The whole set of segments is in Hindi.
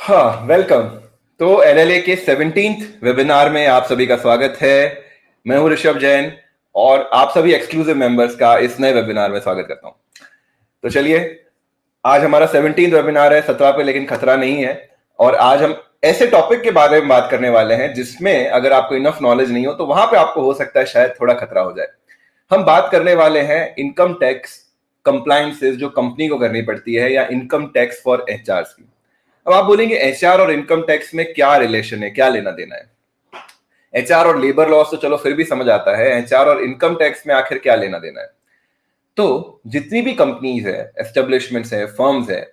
हाँ, वेलकम। तो एलएलए के 17th वेबिनार में आप सभी का स्वागत है। मैं हूं ऋषभ जैन और आप सभी एक्सक्लूसिव मेंबर्स का इस नए वेबिनार में स्वागत करता हूं। तो चलिए, आज हमारा 17th वेबिनार है, 17 पे लेकिन खतरा नहीं है। और आज हम ऐसे टॉपिक के बारे में बात करने वाले हैं जिसमें अगर आपको इनफ नॉलेज नहीं हो तो वहां पे आपको हो सकता है शायद थोड़ा खतरा हो जाए। हम बात करने वाले हैं इनकम टैक्स कंप्लायंसेस जो कंपनी को करनी पड़ती है, या इनकम टैक्स फॉर एचआर की। अब आप बोलेंगे एचआर और इनकम टैक्स में क्या रिलेशन है, क्या लेना देना है। एचआर और लेबर लॉस तो चलो फिर भी समझ आता है, एचआर और इनकम टैक्स में आखिर क्या लेना देना है। तो जितनी भी कंपनीज है, एस्टेब्लिशमेंट्स है, फर्म्स है,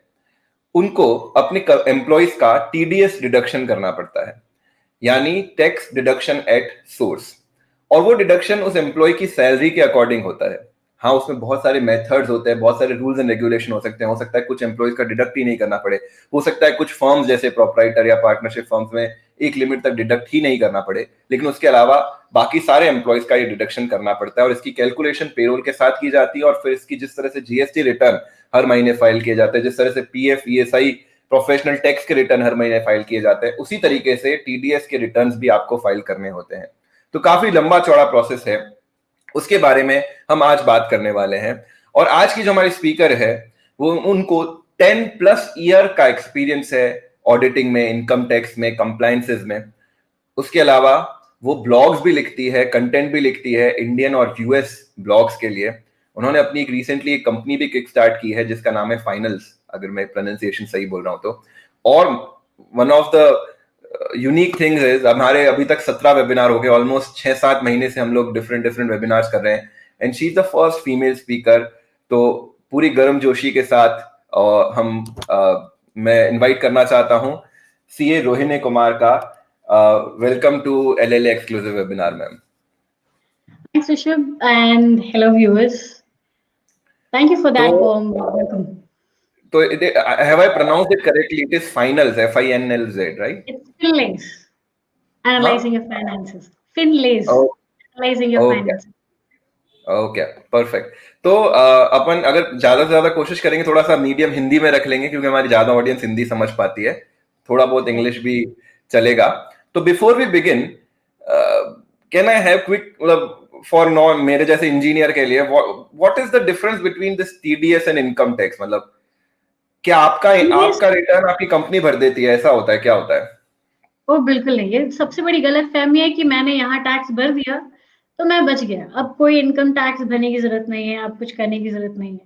उनको अपने एम्प्लॉइज का टीडीएस डिडक्शन करना पड़ता है, यानी टैक्स डिडक्शन एट सोर्स। और वो डिडक्शन उस एम्प्लॉय की सैलरी के अकॉर्डिंग होता है। हाँ, उसमें बहुत सारे मेथड्स होते हैं, बहुत सारे रूल्स एंड रेगुलेशन हो सकता है कुछ एम्प्लॉयज का डिडक्ट ही नहीं करना पड़े, हो सकता है कुछ फर्म्स जैसे प्रोप्राइटर या पार्टनरशिप फर्म्स में एक लिमिट तक डिडक्ट ही नहीं करना पड़े, लेकिन उसके अलावा बाकी सारे एम्प्लॉयज का ये डिडक्शन करना पड़ता है। और इसकी कैलकुलेशन पेरोल के साथ की जाती है, और फिर इसकी जिस तरह से जीएसटी रिटर्न हर महीने फाइल किए जाते हैं, जिस तरह से पीएफ, ईएसआई, प्रोफेशनल टैक्स के रिटर्न हर महीने फाइल किए जाते हैं, उसी तरीके से टीडीएस के रिटर्न्स भी आपको फाइल करने होते हैं। तो काफी लंबा चौड़ा प्रोसेस है, उसके बारे में हम आज बात करने वाले हैं। और आज की जो हमारी स्पीकर है, वो उनको 10+ ईयर का एक्सपीरियंस है ऑडिटिंग में, इनकम टैक्स में, कंप्लायंसेस में। उसके अलावा वो ब्लॉग्स भी लिखती है, कंटेंट भी लिखती है इंडियन और यूएस ब्लॉग्स के लिए। उन्होंने अपनी रिसेंटली एक कंपनी भी किक स्टार्ट की है जिसका नाम है फाइनल्स, अगर मैं प्रोनाउंसिएशन सही बोल रहा हूं तो। और one of the unique things is, हमारे अभी तक 17 वेबिनार हो गए, ऑलमोस्ट 6-7 महीने से हम लोग डिफरेंट डिफरेंट वेबिनार्स कर रहे हैं, and she is the first female speaker. तो पूरी गर्म जोशी के साथ मैं इनवाइट करना चाहता हूं सीए रोहिणी कुमार का। Welcome to LLA exclusive webinar ma'am. Thanks, Rishabh, and hello, viewers. Thank you for तो that warm welcome. Have I pronounced it correctly? It is finals, FINLZ, right? It's Finlays, हाँ, analyzing your finances. Finlays, analyzing your okay finances. Okay, perfect. तो अपन अगर ज्यादा से ज्यादा कोशिश करेंगे, थोड़ा सा मीडियम हिंदी में रख लेंगे क्योंकि हमारी ज्यादा ऑडियंस हिंदी समझ पाती है, थोड़ा बहुत Yes. इंग्लिश भी चलेगा। तो before we begin, can I have quick, मतलब फॉर नॉन मेरे जैसे इंजीनियर के लिए, what is the difference between this TDS and income tax? मतलब क्या आपका TDS, आपका रिटर्न आपकी कंपनी भर देती है, ऐसा होता है, क्या होता है? वो बिल्कुल नहीं, ये सबसे बड़ी गलतफहमी है कि मैंने यहाँ टैक्स भर दिया तो मैं बच गया, अब कोई इनकम टैक्स भरने की जरूरत नहीं है, अब कुछ करने की जरूरत नहीं है।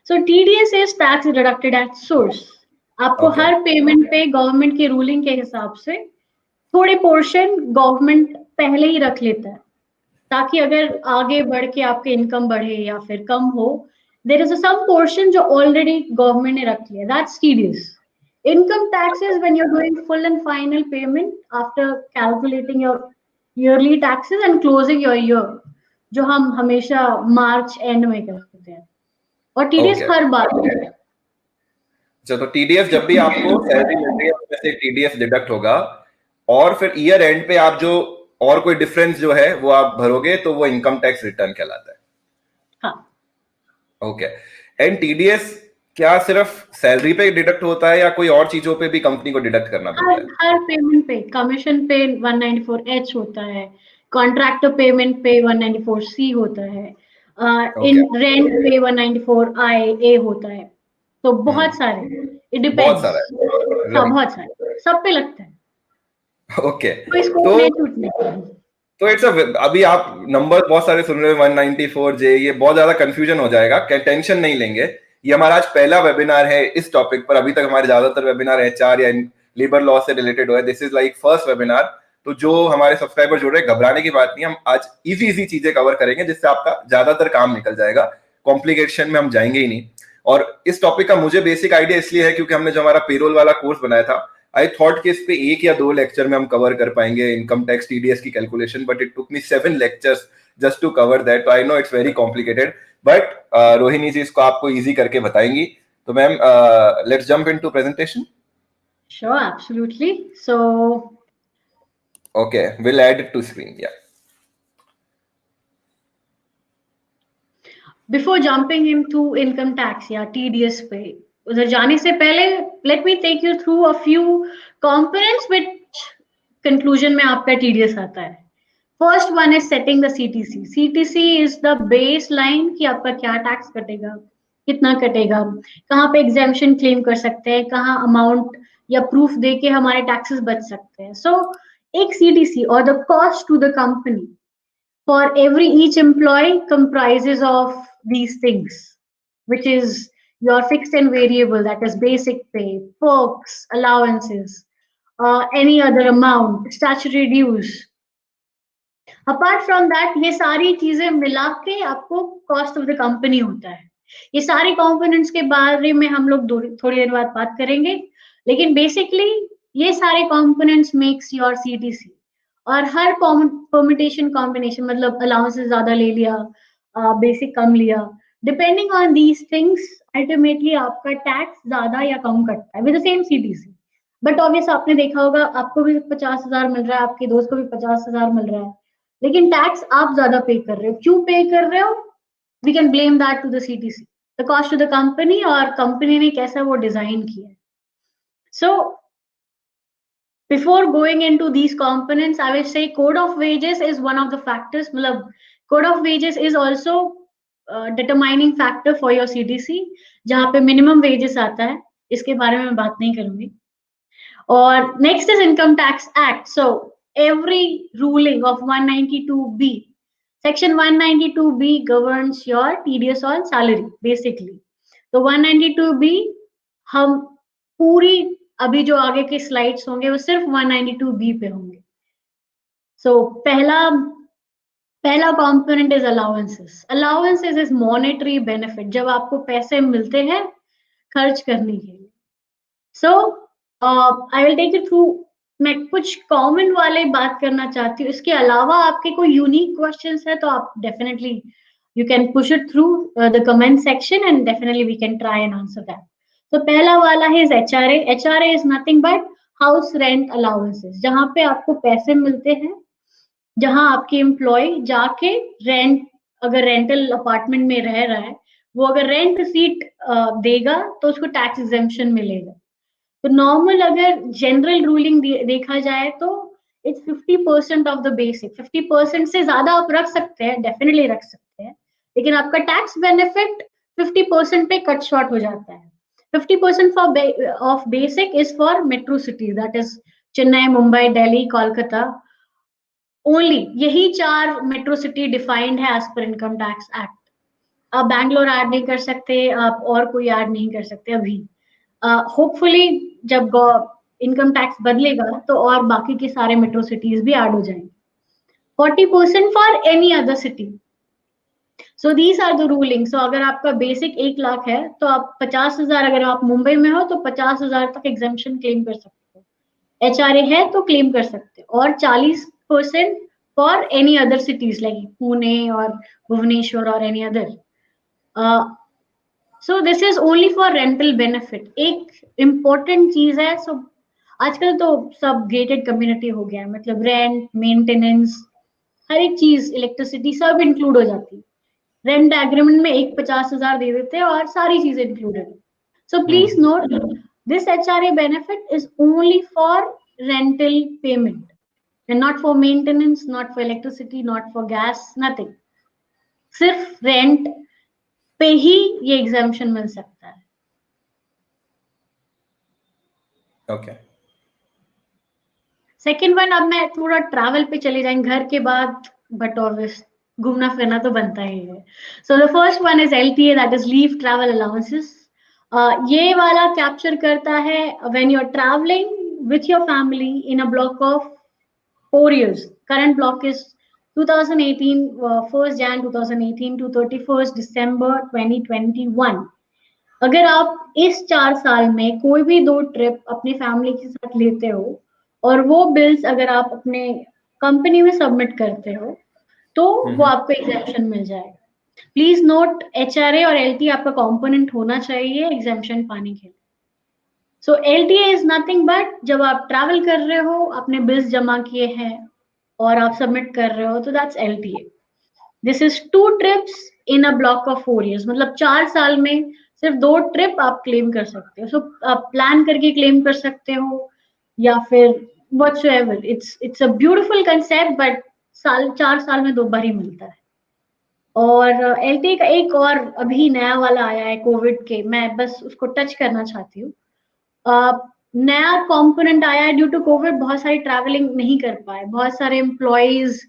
So TDS is tax deducted at source. आपको ओके, हर पेमेंट पे गवर्नमेंट की रूलिंग के हिसाब से थोड़े पोर्शन गवर्नमेंट पहले ही रख लेता है, ताकि अगर आगे बढ़ के आपके इनकम बढ़े या फिर कम हो, देर इज सम पोर्शन जो ऑलरेडी गवर्नमेंट ने रख लिया, that's TDS. Income taxes when you are doing full and final payment after calculating your yearly taxes and closing your year, जो हम हमेशा मार्च एंड में करते हैं, और टीडीएस ओके। हर बार होता है। अच्छा, तो टीडीएस जब भी आपको सैलरी मिल रही है उसमें से टीडीएस डिडक्ट होगा, और फिर ईयर एंड पे आप जो और कोई डिफरेंस जो है वो आप भरोगे तो वो इनकम टैक्स रिटर्न कहलाता है। हाँ, ओके। एंड टीडीएस क्या सिर्फ सैलरी पे डिडक्ट होता है, या कोई और चीजों पे भी कंपनी को डिडक्ट करना हर पड़ता है? हर पेमेंट पे, कमीशन पे 194H होता है, कॉन्ट्रैक्टर पेमेंट पे 194C होता है, ओके। इन रेंट पे 194IA होता है। तो बहुत हम्म, सारे, इट बहुत डिपेंड्स। सारा है, हाँ, राइट। बहुत सारे, सब पे लगता है, ओके। कोई तो स्कोप नहीं छूटने का। तो इट्स अभी आप नंबर बहुत सारे सुन रहे हो, 194J, ये बहुत ज्यादा कंफ्यूजन हो जाएगा, टेंशन नहीं लेंगे। ये हमारा आज पहला वेबिनार है इस टॉपिक पर। अभी तक हमारे ज्यादातर वेबिनार एचआर या लेबर लॉ से रिलेटेड हुआ है, this is like first webinar. तो जो हमारे सब्सक्राइबर जुड़ रहे हैं, घबराने की बात नहीं, हम आज इजी इजी चीजें कवर करेंगे जिससे आपका ज्यादातर काम निकल जाएगा, कॉम्प्लिकेशन में हम जाएंगे ही नहीं। और इस टॉपिक का मुझे बेसिक आइडिया इसलिए है क्योंकि हमने जो हमारा पेरोल वाला कोर्स बनाया था, आई थॉट कि इस पे 1 या 2 लेक्चर में हम कवर कर पाएंगे इनकम टैक्स टीडीएस की calculation, but it took me 7 lectures just to cover that. I know it's very complicated, but Rohini ji इसको आपको इजी करके बताएंगी। तो ma'am, let's jump into presentation. Sure, absolutely. So okay, will add it to screen, yeah. Before jumping into income tax या टीडीएस पे, उधर जाने से पहले let me take you through a few components which conclusion में आपका टीडीएस आता है. First one is setting the CTC. CTC is the base line कि आपका क्या टैक्स कटेगा, कितना कटेगा, कहाँ पे एग्जेम्पशन क्लेम कर सकते हैं, कहाँ अमाउंट या प्रूफ दे के हमारे टैक्सेस बच सकते हैं. सो एक सीटीसी और the cost to the company for every each employee comprises of these things, which is your fixed and variable, that is basic pay, perks, allowances, any other amount, statutory dues. Apart from that ये सारी चीजें मिला के आपको कॉस्ट ऑफ द कंपनी होता है. ये सारे कंपोनेंट्स के बारे में हम लोग थोड़ी देर बाद बात करेंगे, लेकिन बेसिकली ये सारे कंपोनेंट्स मेक्स योर सीटीसी. और हर परमिटेशन कॉम्बिनेशन, मतलब अलाउंसेस ज्यादा ले लिया, बेसिक कम लिया, depending on these things ultimately आपका टैक्स ज्यादा या कम कटता है with the same CTC. But obvious आपने देखा होगा, आपको भी 50,000 मिल रहा है, आपके दोस्त को भी 50,000 मिल रहा है, लेकिन टैक्स आप ज्यादा पे कर रहे हो. क्यों पे कर रहे हो? We can blame that to the CTC, the cost to the company, और कंपनी ने कैसा वो डिजाइन किया है. सो before going into these components, I will say code of wages is one of the factors. मतलब code of wages is also determining factor for your CTC, जहाँ पे minimum wages आता है. इसके बारे में मैं बात नहीं करूंगी. और next is Income Tax Act. So every ruling of 192B, Section 192B governs your TDS on salary basically. तो 192B हम पूरी अभी जो आगे के स्लाइड्स होंगे वो सिर्फ 192B पे होंगे. सो पहला component is allowances. Allowances is monetary benefit, जब आपको पैसे मिलते हैं खर्च करने के लिए. So I will take it through. मैं कुछ कॉमन वाले बात करना चाहती हूँ. इसके अलावा आपके कोई यूनिक क्वेश्चंस है तो आप definitely you can push it through the comment section and definitely we can try and answer that. तो पहला वाला है HRA. HRA is nothing but house rent allowances, जहां पे आपको पैसे मिलते हैं, जहां आपके एम्प्लॉय जाके रेंट, अगर रेंटल अपार्टमेंट में रह रहा है, वो अगर रेंट रिसीट देगा तो उसको टैक्स एग्जेम्पशन मिलेगा. तो नॉर्मल अगर जनरल रूलिंग देखा जाए तो इट्स 50% ऑफ द बेसिक. 50% से ज्यादा आप रख सकते हैं, डेफिनेटली रख सकते हैं, लेकिन आपका टैक्स बेनिफिट 50% पे कट शॉर्ट हो जाता है. 50% of basic is for metro cities, that is Chennai, Mumbai, Delhi, Kolkata. Only यही 4 मेट्रो सिटी डिफाइंड है as per income tax act. आप बैंगलोर ऐड नहीं कर सकते, आप और कोई ऐड नहीं कर सकते अभी. होपफुली जब इनकम टैक्स बदलेगा तो और बाकी के सारे मेट्रो सिटीज भी ऐड हो जाएंगे. 40% for any other city. So these are the ruling. So अगर आपका बेसिक 1 लाख है तो आप 50,000, अगर आप मुंबई में हो तो 50,000 तक एग्जेम्पशन क्लेम कर सकते हो. HRA है तो क्लेम कर सकते हो. और 40% for any other cities like Pune और भुवनेश्वर और any other. So this is only for rental benefit. एक इम्पोर्टेंट चीज है. सो आजकल तो सब गेटेड कम्युनिटी हो गया है, मतलब रेंट, मेंटेनेंस, हर एक चीज, इलेक्ट्रिसिटी सब इंक्लूड हो जाती है. रेंट एग्रीमेंट में एक 50,000 दे देते हैं और सारी चीजें included. So please note, this HRA benefit is only for rental payment and not for maintenance, not for electricity, not for gas, nothing. सिर्फ रेंट पे ही ये एग्जाम्पशन मिल सकता है. ओके. सेकेंड वन, अब मैं थोड़ा ट्रैवल पे चले जाएंगे घर के बाद, बट ऑब्वियस घूमना फिरना तो बनता ही है. So the first one is LTA, that is leave travel allowances. ये वाला कैप्चर करता है when you are travelling with your family in a block of 4 years. Current block is 2018 1st Jan 2018 to 31st December 2021. अगर आप इस 4 साल में कोई भी 2 ट्रिप अपनी फैमिली के साथ लेते हो और वो बिल्स अगर आप अपने कंपनी में सबमिट करते हो तो वो आपको एग्जेम्पशन मिल जाएगा. प्लीज नोट, HRA और LTA आपका कंपोनेंट होना चाहिए एग्जेम्पशन पाने के लिए. सो LTA इज नथिंग बट जब आप ट्रैवल कर रहे हो, आपने बिल्स जमा किए हैं और आप सबमिट कर रहे हो, तो that's LTA. This is 2 trips in a block of 4 years. मतलब 4 साल में सिर्फ 2 ट्रिप आप क्लेम कर सकते हो। सो आप प्लान करके क्लेम कर सकते हो या फिर whatsoever. It's a beautiful concept, but 4 साल में 2 बार ही मिलता है। और एलटीए का एक और अभी नया वाला आया है कोविड के, मैं बस उसको टच करना चाहती हूँ। नया कंपोनेंट आया है ड्यू टू कोविड, बहुत सारी ट्रैवलिंग नहीं कर पाए, बहुत सारे एम्प्लॉयज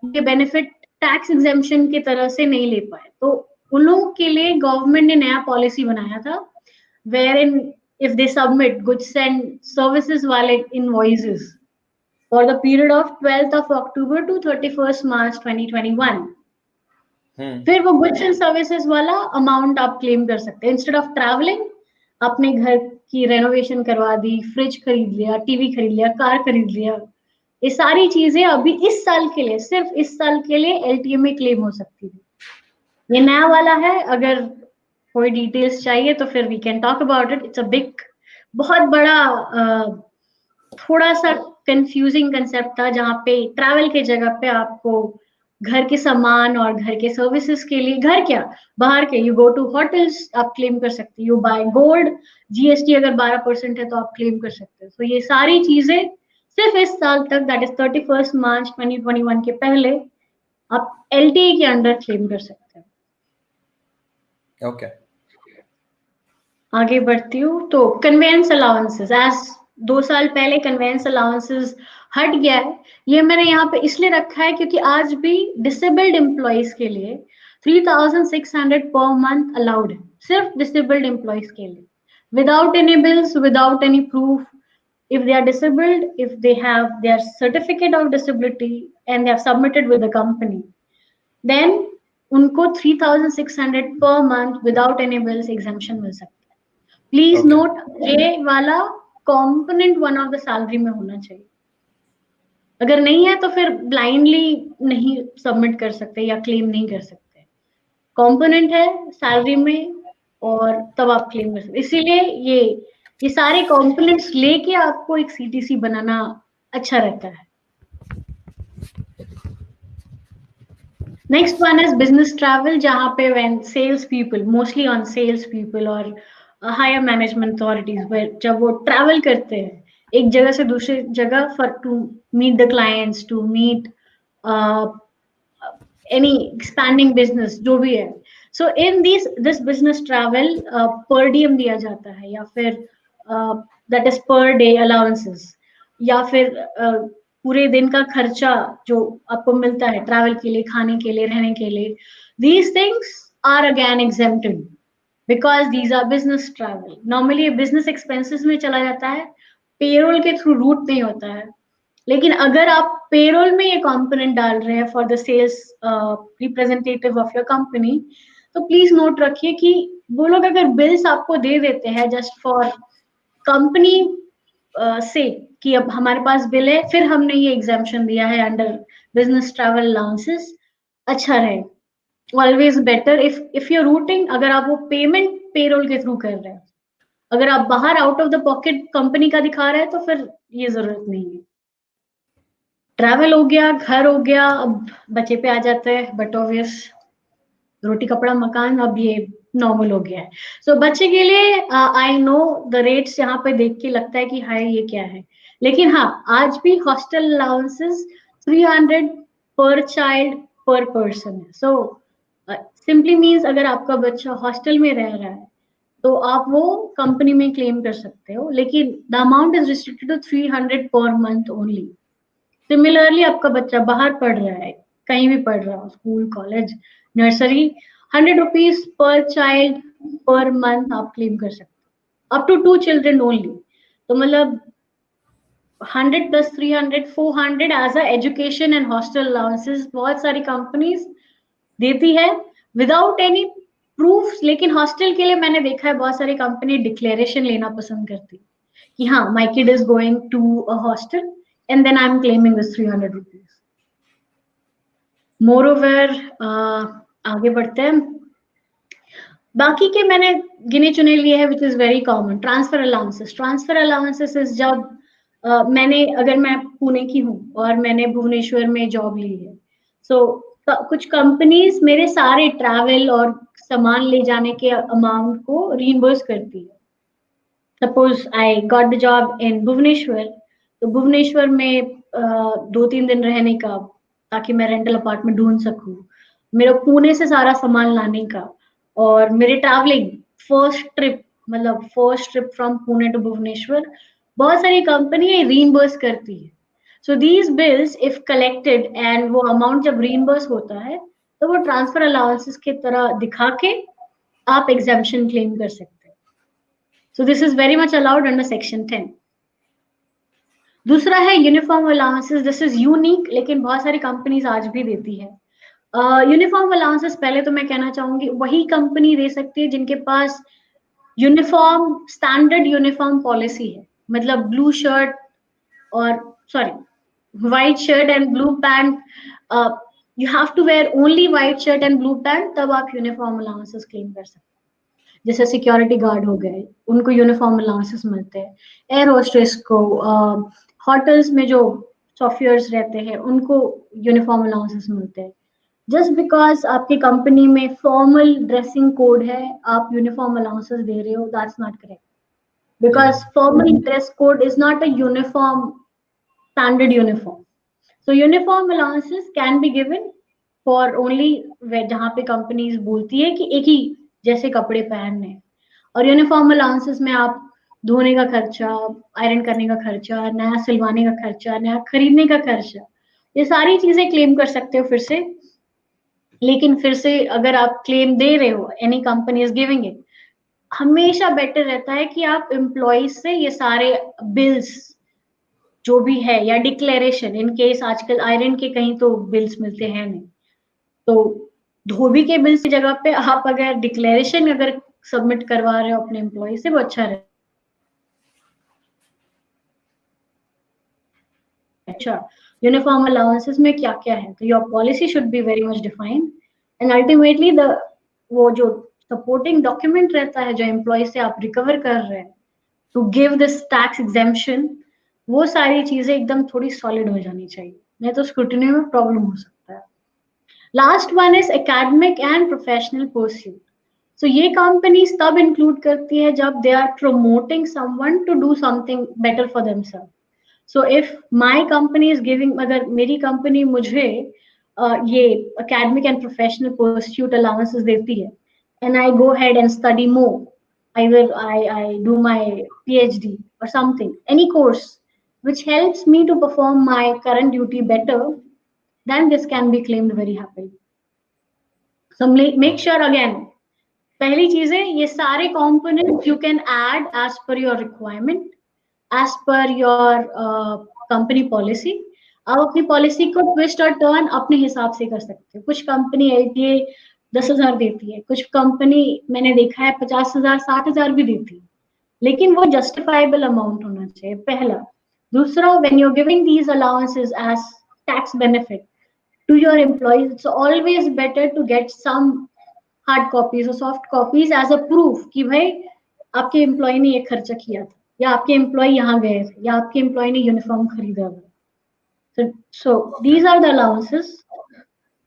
ये बेनिफिट टैक्स एग्जेम्पशन की तरह से नहीं ले पाए। तो उन लोगों के लिए गवर्नमेंट ने नया पॉलिसी बनाया था, where in if they submit goods and services वाले invoices for the period of 12th of October to 31st March 2021, फिर वो गुड्स एंड सर्विसेज वाला अमाउंट आप क्लेम कर सकते हैं। इंस्टेड ऑफ ट्रैवलिंग, अपने घर की रेनोवेशन करवा दी, फ्रिज खरीद लिया, टीवी खरीद लिया, कार खरीद लिया, ये सारी चीजें अभी इस साल के लिए, सिर्फ इस साल के लिए एलटीए में क्लेम हो सकती है। ये नया वाला है, अगर कोई डिटेल्स चाहिए तो फिर we can talk about it. It's a big, बहुत बड़ा, थोड़ा सा कंफ्यूजिंग कंसेप्ट था, जहाँ पे ट्रैवल के जगह पे आपको घर के सामान और घर के सर्विसेज के लिए, घर क्या, बाहर के, यू गो टू होटल्स, आप क्लेम कर सकते हो। यू बाय गोल्ड, जीएसटी अगर 12% है तो आप क्लेम कर सकते हो। तो ये सारी चीजें सिर्फ इस साल तक, दैट इज 31st March 2021 के पहले, आप एलटीए के अंडर क्लेम कर सकते हो। ओके, आगे बढ़ती हूँ। तो कन्वेंस अलाउंसेस, एज 2 साल पहले कन्वेंस अलाउंसेस हट गया है। ये मैंने यहाँ पे इसलिए रखा है क्योंकि आज भी डिसेबल्ड एम्प्लॉयज के लिए 3600 पर मंथ अलाउड है, सिर्फ डिसेबल्ड एम्प्लॉयज के लिए, without any bills, without any proof. If they are disabled, if they have their certificate of disability and they have submitted with the company, then उनको 3600 per month without any bills exemption मिल सकता है। Please Okay. नोट, ये वाला कंपोनेंट 1 ऑफ द सैलरी में होना चाहिए। अगर नहीं है तो फिर ब्लाइंडली नहीं सबमिट कर सकते या क्लेम नहीं कर सकते। कंपोनेंट है सैलरी में और तब आप क्लेम कर सकते। इसीलिए ये सारे कंपोनेंट्स लेके आपको एक सीटीसी बनाना अच्छा रहता है। Next one is business travel, जहाँ पे when sales people, mostly on sales people और हायर मैनेजमेंट अथॉरिटीज, जब वो ट्रैवल करते हैं एक जगह से दूसरी जगह for to meet the clients, to meet any expanding business जो भी है। So in this business travel per diem दिया जाता है, या फिर that is per day allowances, या फिर पूरे दिन का खर्चा जो आपको मिलता है ट्रैवल के लिए, खाने के लिए, रहने के लिए। These things are again exempted because these are business travel. Normally ये बिजनेस एक्सपेंसेस में चला जाता है, पेरोल के थ्रू रूट नहीं होता है। लेकिन अगर आप पेरोल में ये कंपोनेंट डाल रहे हैं for the sales representative of your company, तो प्लीज नोट रखिए कि वो लोग अगर बिल्स आपको दे देते हैं जस्ट फॉर कंपनी से कि अब हमारे पास बिल है, फिर हमने ये एग्जाम्पशन दिया है अंडर बिजनेस ट्रैवल अलाउंसेस, अच्छा रहे। Always better if your routing, अगर आप वो पेमेंट पेरोल के थ्रू कर रहे हैं, अगर आप बाहर out of the pocket company का दिखा रहे हैं तो फिर ये जरूरत नहीं है। ट्रैवल हो गया, घर हो गया, अब बच्चे पे आ जाते हैं, बट ऑब्वियस रोटी कपड़ा मकान अब ये नॉर्मल हो गया है। सो बच्चे के लिए आई नो द रेट्स यहाँ पे देख के लगता है कि हाय ये क्या है, लेकिन हाँ आज भी हॉस्टल अलाउंसेस 300 पर चाइल्ड पर पर्सन है। सो सिंपली मीन्स अगर आपका बच्चा हॉस्टल में रह रहा है तो आप वो कंपनी में क्लेम कर सकते हो, लेकिन the amount is restricted to 300 per month only. Similarly आपका बच्चा बाहर पढ़ रहा है, कहीं भी पढ़ रहा हो, school, college, nursery, 100 rupees per child per month आप क्लेम कर सकते हो, अप टू 2 चिल्ड्रन ओनली। तो मतलब 100 plus 300 400 as a education and hostel allowances बहुत सारी कंपनीज देती है विदाउट एनी प्रूफ। लेकिन हॉस्टल के लिए मैंने देखा है बहुत सारी कंपनी डिक्लेरेशन लेना पसंद करती कि हाँ my kid is going to a hostel and then I'm claiming this 300 rupees. Moreover, आगे बढ़ते हैं। बाकी के मैंने गिने चुने लिए हैं which is very common. Transfer allowances, transfer allowances is जब अगर मैं पुणे की हूँ और मैंने भुवनेश्वर में जॉब ली है, सो कुछ कंपनीज मेरे सारे ट्रैवल और सामान ले जाने के अमाउंट को रीइंबर्स करती है। Suppose I got the job in Bhubaneswar, तो भुवनेश्वर में 2-3 दिन रहने का, ताकि मैं रेंटल अपार्टमेंट ढूंढ सकूं, मेरा पुणे से सारा सामान लाने का, और मेरे travelling first trip from Pune to Bhubaneswar, बहुत सारी कंपनी रीइंबर्स करती है। So these bills if collected and वो अमाउंट जब रीइंबर्स होता है, तो वो ट्रांसफर अलाउंसेस की तरह दिखा के आप एग्जेम्पशन क्लेम कर सकते हैं। So this is very much allowed under section 10। दूसरा है uniform allowances. This is unique, लेकिन बहुत सारी कंपनीज आज भी देती है। यूनिफॉर्म अलाउंसेस पहले तो मैं कहना चाहूंगी वही कंपनी दे सकती है जिनके पास यूनिफॉर्म स्टैंडर्ड यूनिफॉर्म पॉलिसी है, मतलब ब्लू शर्ट और white shirt and blue pant, you have to wear only white shirt and blue pant, तब आप यूनिफॉर्म अलाउंसेस क्लेम कर सकते हैं। जैसे सिक्योरिटी गार्ड हो गए, उनको यूनिफॉर्म अलाउंसेस मिलते हैं। एयर होस्टेस को, होटल्स में जो सॉफ्टवेयर्स रहते हैं उनको यूनिफॉर्म अलाउंसेस मिलते हैं। जस्ट बिकॉज आपकी कंपनी में फॉर्मल ड्रेसिंग कोड है, आप यूनिफॉर्म अलाउंसेस दे रहे हो, that's not correct, because formal dress code is not a uniform standard uniform. So uniform allowances can be given for only जहाँ पे कंपनीज बोलती है कि एक ही जैसे कपड़े पहनने, और यूनिफॉर्म अलाउंसेस में आप धोने का खर्चा, आयरन करने का खर्चा, नया सिलवाने का खर्चा, नया खरीदने का खर्चा, ये सारी चीजें क्लेम कर सकते हो फिर से। लेकिन फिर से अगर आप क्लेम दे रहे हो, any company is giving it, हमेशा बेटर रहता है कि आप एम्प्लॉइज से ये सारे बिल्स जो भी है, या डिक्लेरेशन, इन केस आजकल आयरन के कहीं तो बिल्स मिलते हैं नहीं, तो धोबी के बिल्स की जगह पे आप अगर डिक्लेरेशन अगर सबमिट करवा रहे हो अपने एम्प्लॉय से, वो अच्छा रहेगा। अच्छा, यूनिफॉर्म अलाउंसेस में क्या क्या है, तो your policy should be very much defined, and ultimately the वो जो सपोर्टिंग डॉक्यूमेंट रहता है जो एम्प्लॉय से आप रिकवर कर रहे हैं to give this tax exemption, वो सारी चीजें एकदम थोड़ी सॉलिड हो जानी चाहिए, नहीं तो स्क्रूटिनी में प्रॉब्लम हो सकता है। Last one is academic and professional pursuit. So ये कंपनीज तब इंक्लूड करती है जब they are promoting someone to do something better for themselves. So if my company is giving, अगर मेरी कंपनी मुझे ये academic and professional pursuit allowances देती है, and I go ahead and study more, I do my PhD or something, any course which helps me to perform my current duty better, then this can be claimed very happily. So make sure again, पहली चीज है ये सारे components you can add as per your requirement, as per your company policy. आप अपनी पॉलिसी को ट्विस्ट और टर्न अपने हिसाब से कर सकते हो। कुछ कंपनी LTA 10,000 देती है, कुछ कंपनी मैंने देखा है 50,000 60,000 भी देती है, लेकिन वो जस्टिफाइबल अमाउंट होना चाहिए, पहला। दूसरा, when you are giving these allowances as tax benefit to your employees, it's always better to get some hard copies और soft copies as a proof कि भाई आपके एम्प्लॉय ने ये खर्चा किया था, या आपके एम्प्लॉय यहाँ गए थे, या आपके एम्प्लॉय ने यूनिफॉर्म खरीदा था। So these are the allowances,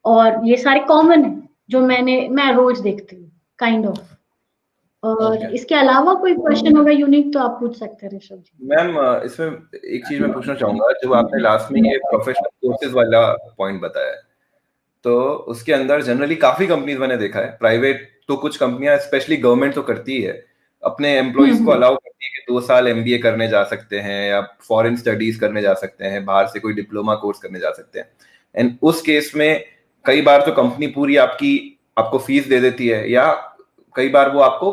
और ये सारे कॉमन है जो मैं रोज देखती हूँ काइंड ऑफ। और इसके अलावा कोई क्वेश्चन होगा यूनिक तो आप पूछ सकते हैं ऋषभ जी। मैम इसमें एक चीज मैं पूछना चाहूंगा, जो आपने लास्ट में ये प्रोफेशनल कोर्सेज वाला पॉइंट बताया, तो उसके अंदर जनरली काफी कंपनीज मैंने देखा है, प्राइवेट तो कुछ कंपनियां, स्पेशली गवर्नमेंट तो करती है, अपने एम्प्लॉइज को अलाउ करती है कि 2 साल MBA करने जा सकते हैं, या फॉरेन स्टडीज करने जा सकते हैं, बाहर से कोई डिप्लोमा कोर्स करने जा सकते हैं। एंड उस केस में कई बार तो कंपनी पूरी आपको फीस दे देती है, या कई बार वो आपको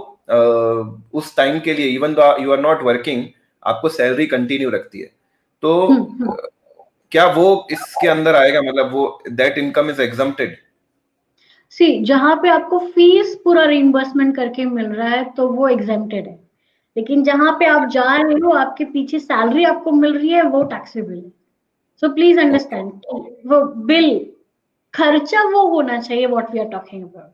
उस टाइम के लिए, even though you are not working, आपको सैलरी कंटिन्यू रखती है। तो क्या वो इसके अंदर आएगा, मतलब वो दैट इनकम इज एग्जम्प्टेड? सी, जहां पे आपको फीस पूरा रिइंबर्समेंट करके मिल रहा है तो वो एग्जेम्प्टेड है, लेकिन जहां पे आप जा रहे हो, आपके पीछे सैलरी आपको मिल रही है, वो टैक्सेबल है। सो प्लीज अंडरस्टैंड, वो बिल खर्चा वो होना चाहिए what we are talking about,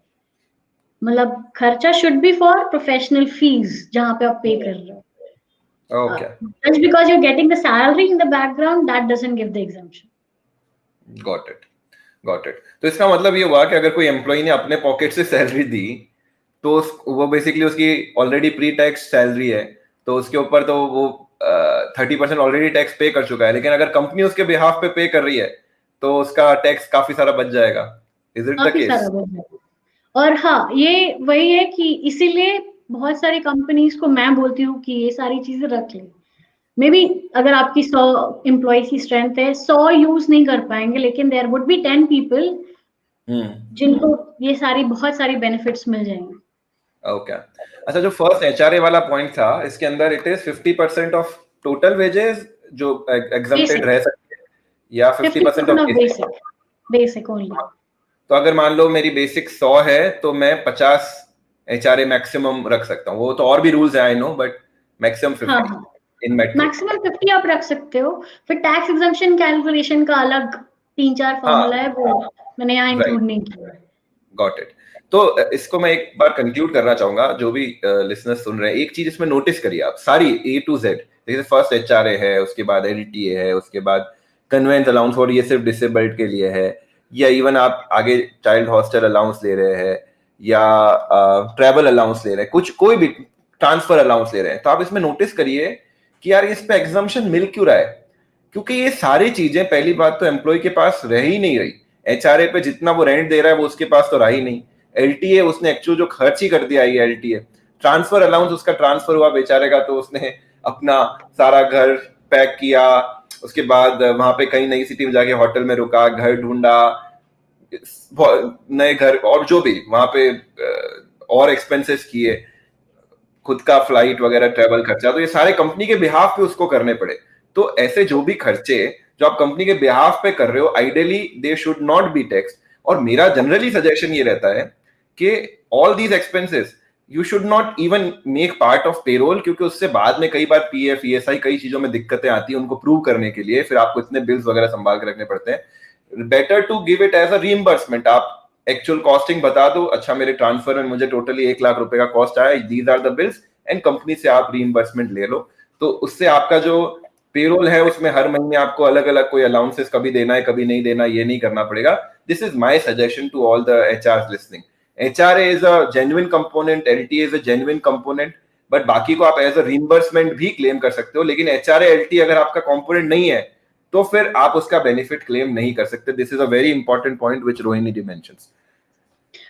मतलब खर्चा should be for professional fees जहां पे आप पे कर रहे हो। Okay, just because you're getting the salary in the background, that doesn't give the exemption. got it. Got it. तो इसका मतलब ये हुआ कि अगर कोई एम्प्लॉय ने अपने पॉकेट से सैलरी दी तो वो बेसिकली उसकी ऑलरेडी प्री टैक्स सैलरी है, तो उसके ऊपर तो वो 30% ऑलरेडी टैक्स पे कर चुका है, लेकिन अगर कंपनी उसके बिहाफ पे पे कर रही है तो उसका टैक्स काफी सारा बच जाएगा। इज इट द काफी केस? सारा बढ़ जाएगा। और हाँ, ये वही है कि इसीलिए बहुत सारी कंपनीज को मैं बोलती हूँ कि ये सारी चीजें रख ले। मे बी अगर आपकी 100 एम्प्लॉय की स्ट्रेंथ है, 100 यूज नहीं कर पाएंगे, लेकिन देयर वुड बी 10 पीपल जिनको ये सारी बहुत सारी बेनिफिट्स मिल जाएंगे। ओके। अच्छा, जो फर्स्ट एचआरए वाला पॉइंट था, इसके अंदर it is 50% of total wages जो एग्जम्प्टेड बेसिक, रह सकते हैं, या 50% of 50% of basic? Basic, basic only. तो अगर मान लो मेरी बेसिक 100 है तो मैं 50 एचआरए मैक्सिमम रख सकता हूँ। वो तो और भी रूल्स है आई नो, बट मैक्सिमम हाँ 50 हाँ, इन मेट्रो। मैक्सिमम 50 आप रख सकते हो। फिर टैक्स एग्जम्पशन कैलकुलेशन का अलग 3-4 हाँ, फॉर्मूला है, वो मैंने यहाँ राइट, इंक्लूड नहीं किया है। Got it. तो इसको मैं एक बार कंक्लूड करना चाहूंगा, जो भी लिसनर्स सुन रहे हैं, एक चीज इसमें नोटिस करिए आप, सारी ए टू जेड। जैसे फर्स्ट एचआरए है, उसके बाद एलटीए है, उसके बाद कन्वेंस अलाउंस, और ये सिर्फ डिसेबल्ड के लिए है, या इवन आप आगे चाइल्ड हॉस्टल अलाउंस ले रहे हैं, या ट्रैवल अलाउंस ले रहे हैं, कुछ कोई भी ट्रांसफर अलाउंस ले रहे हैं, तो आप इसमें नोटिस करिए कि यार इस पे एग्जम्पशन मिल क्यों रहा है। क्योंकि ये सारी चीजें, पहली बात तो एम्प्लॉय के पास रह ही नहीं रही। एचआरए पे जितना वो रेंट दे रहा है वो उसके पास तो रहा ही नहीं। एलटीए उसने एक्चुअल जो खर्च ही कर दिया है एलटीए। ट्रांसफर अलाउंस उसका ट्रांसफर हुआ बेचारे का, तो उसने अपना सारा घर पैक किया, उसके बाद वहां पे कहीं नई सिटी में जाके होटल में रुका, घर ढूंढा, नए घर, और जो भी वहां पे और एक्सपेंसेस किए, खुद का फ्लाइट वगैरह ट्रेवल खर्चा, तो ये सारे कंपनी के बिहाफ पे उसको करने पड़े। तो ऐसे जो भी खर्चे जो आप कंपनी के बिहाफ पे कर रहे हो, ideally they should not be tax. और मेरा जनरली सजेशन ये रहता है कि all these expenses you should not even make part of payroll, क्योंकि उससे बाद में कई बार पीएफ ईएसआई कई चीजों में दिक्कतें आती है, उनको प्रूव करने के लिए फिर आपको इतने बिल्स वगैरह संभाल के रखने पड़ते हैं। Better to give it as a reimbursement. आप एक्चुअल कॉस्टिंग बता दो, अच्छा मेरे ट्रांसफर में मुझे टोटली 1 लाख रुपए का कॉस्ट आया, these are the bills, and company से आप रीइंबर्समेंट ले लो। तो उससे आपका जो पेरोल है उसमें हर महीने आपको अलग अलग कोई अलाउंसेस कभी देना है कभी नहीं देना, ये नहीं करना पड़ेगा। This is my suggestion to all the HR listening. HRA is a genuine component, LTA is a genuine component, but बाकी को आप एज अ रीइंबर्समेंट भी क्लेम कर सकते हो। लेकिन एचआरए एलटी अगर आपका कंपोनेंट नहीं है तो फिर आप उसका बेनिफिट क्लेम नहीं कर सकते। This is a very important point which Rohini D mentions.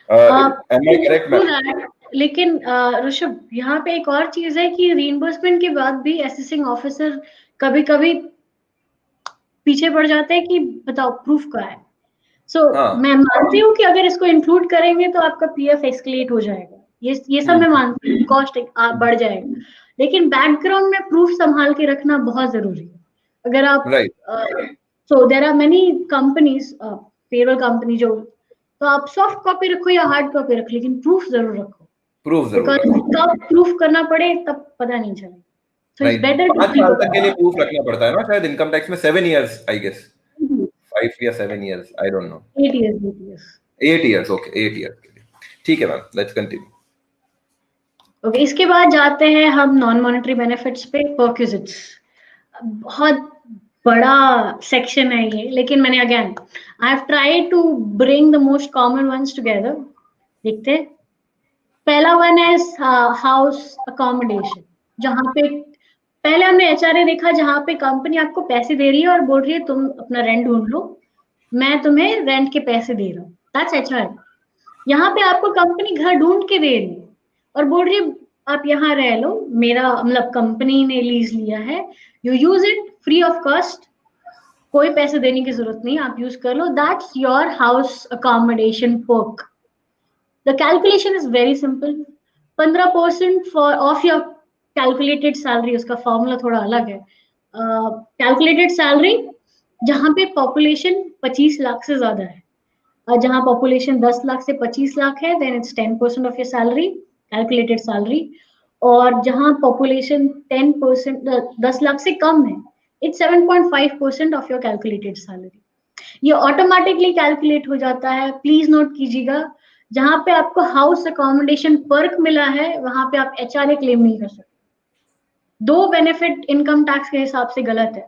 Am I correct ma'am? लेकिन ऋषभ, यहाँ पे एक और चीज है कि रीइंबर्समेंट के बाद भी असेसिंग ऑफिसर कभी कभी पीछे पड़ जाते हैं कि बताओ प्रूफ कहाँ है। सो हाँ। मैं मानती हूँ कि अगर इसको इंक्लूड करेंगे तो आपका पीएफ एक्सक्लेट हो जाएगा, ये सब मैं मानती हूँ, कॉस्ट बढ़ जाएगा, लेकिन बैकग्राउंड में प्रूफ संभाल के रखना बहुत जरूरी है। अगर आप right, so there are many companies, payroll company जो, तो आप सॉफ्ट कॉपी रखो या हार्ड कॉपी रखो, लेकिन प्रूफ जरूर रखो, प्रूफ जरूर बिकॉज रखो। कब प्रूफ करना पड़े तब पता नहीं चले। So it's right, better to 5 साल तक के लिए कीप प्रूफ रखना पड़ता है ना शायद इनकम टैक्स में, 7 years आई गेस, 5 या 7 years, I don't no. 8 years, 8 years। 8 years, okay, 8 years के लिए। ठीक है मैम, लेट्स कंटिन्यू। ओके, इसके बाद जाते हैं हम नॉन मॉनेटरी बेनिफिट्स पे, परक्विजिट्स। बहुत बड़ा सेक्शन है ये, लेकिन मैंने again I have tried to bring the most common ones together. देखते हैं। पहला वन है हाउस अकोमोडेशन, जहां पे पहले हमने एचआरए देखा, जहां पे कंपनी आपको पैसे दे रही है और बोल रही है तुम अपना रेंट ढूंढ लो, मैं तुम्हें रेंट के पैसे दे रहा हूँ, दैट्स एचआरए। यहाँ पे आपको कंपनी घर ढूंढ के दे रही है और बोल रही है आप यहाँ रह लो, मेरा मतलब कंपनी ने लीज लिया है, you use it free of cost, कोई पैसे देने की जरूरत नहीं, आप यूज कर लो, that's your house accommodation perk. The calculation is very simple. 15% for of your calculated salary, उसका फॉर्मूला थोड़ा अलग है। कैलकुलेटेड सैलरी जहां पे पॉपुलेशन 25 लाख से ज्यादा है, और जहां पॉपुलेशन 10 लाख से 25 लाख है, then it's 10% of your salary, calculated salary. और जहां पॉपुलेशन 10%, 10 लाख से कम है, it's 7.5% of your calculated salary. ये ऑटोमेटिकली कैलकुलेट हो जाता है, प्लीज नोट कीजिएगा। जहां पे आपको हाउस अकोमोडेशन पर्क मिला है, वहां पे आप एचआरए क्लेम नहीं कर सकते। दो बेनिफिट इनकम टैक्स के हिसाब से गलत है।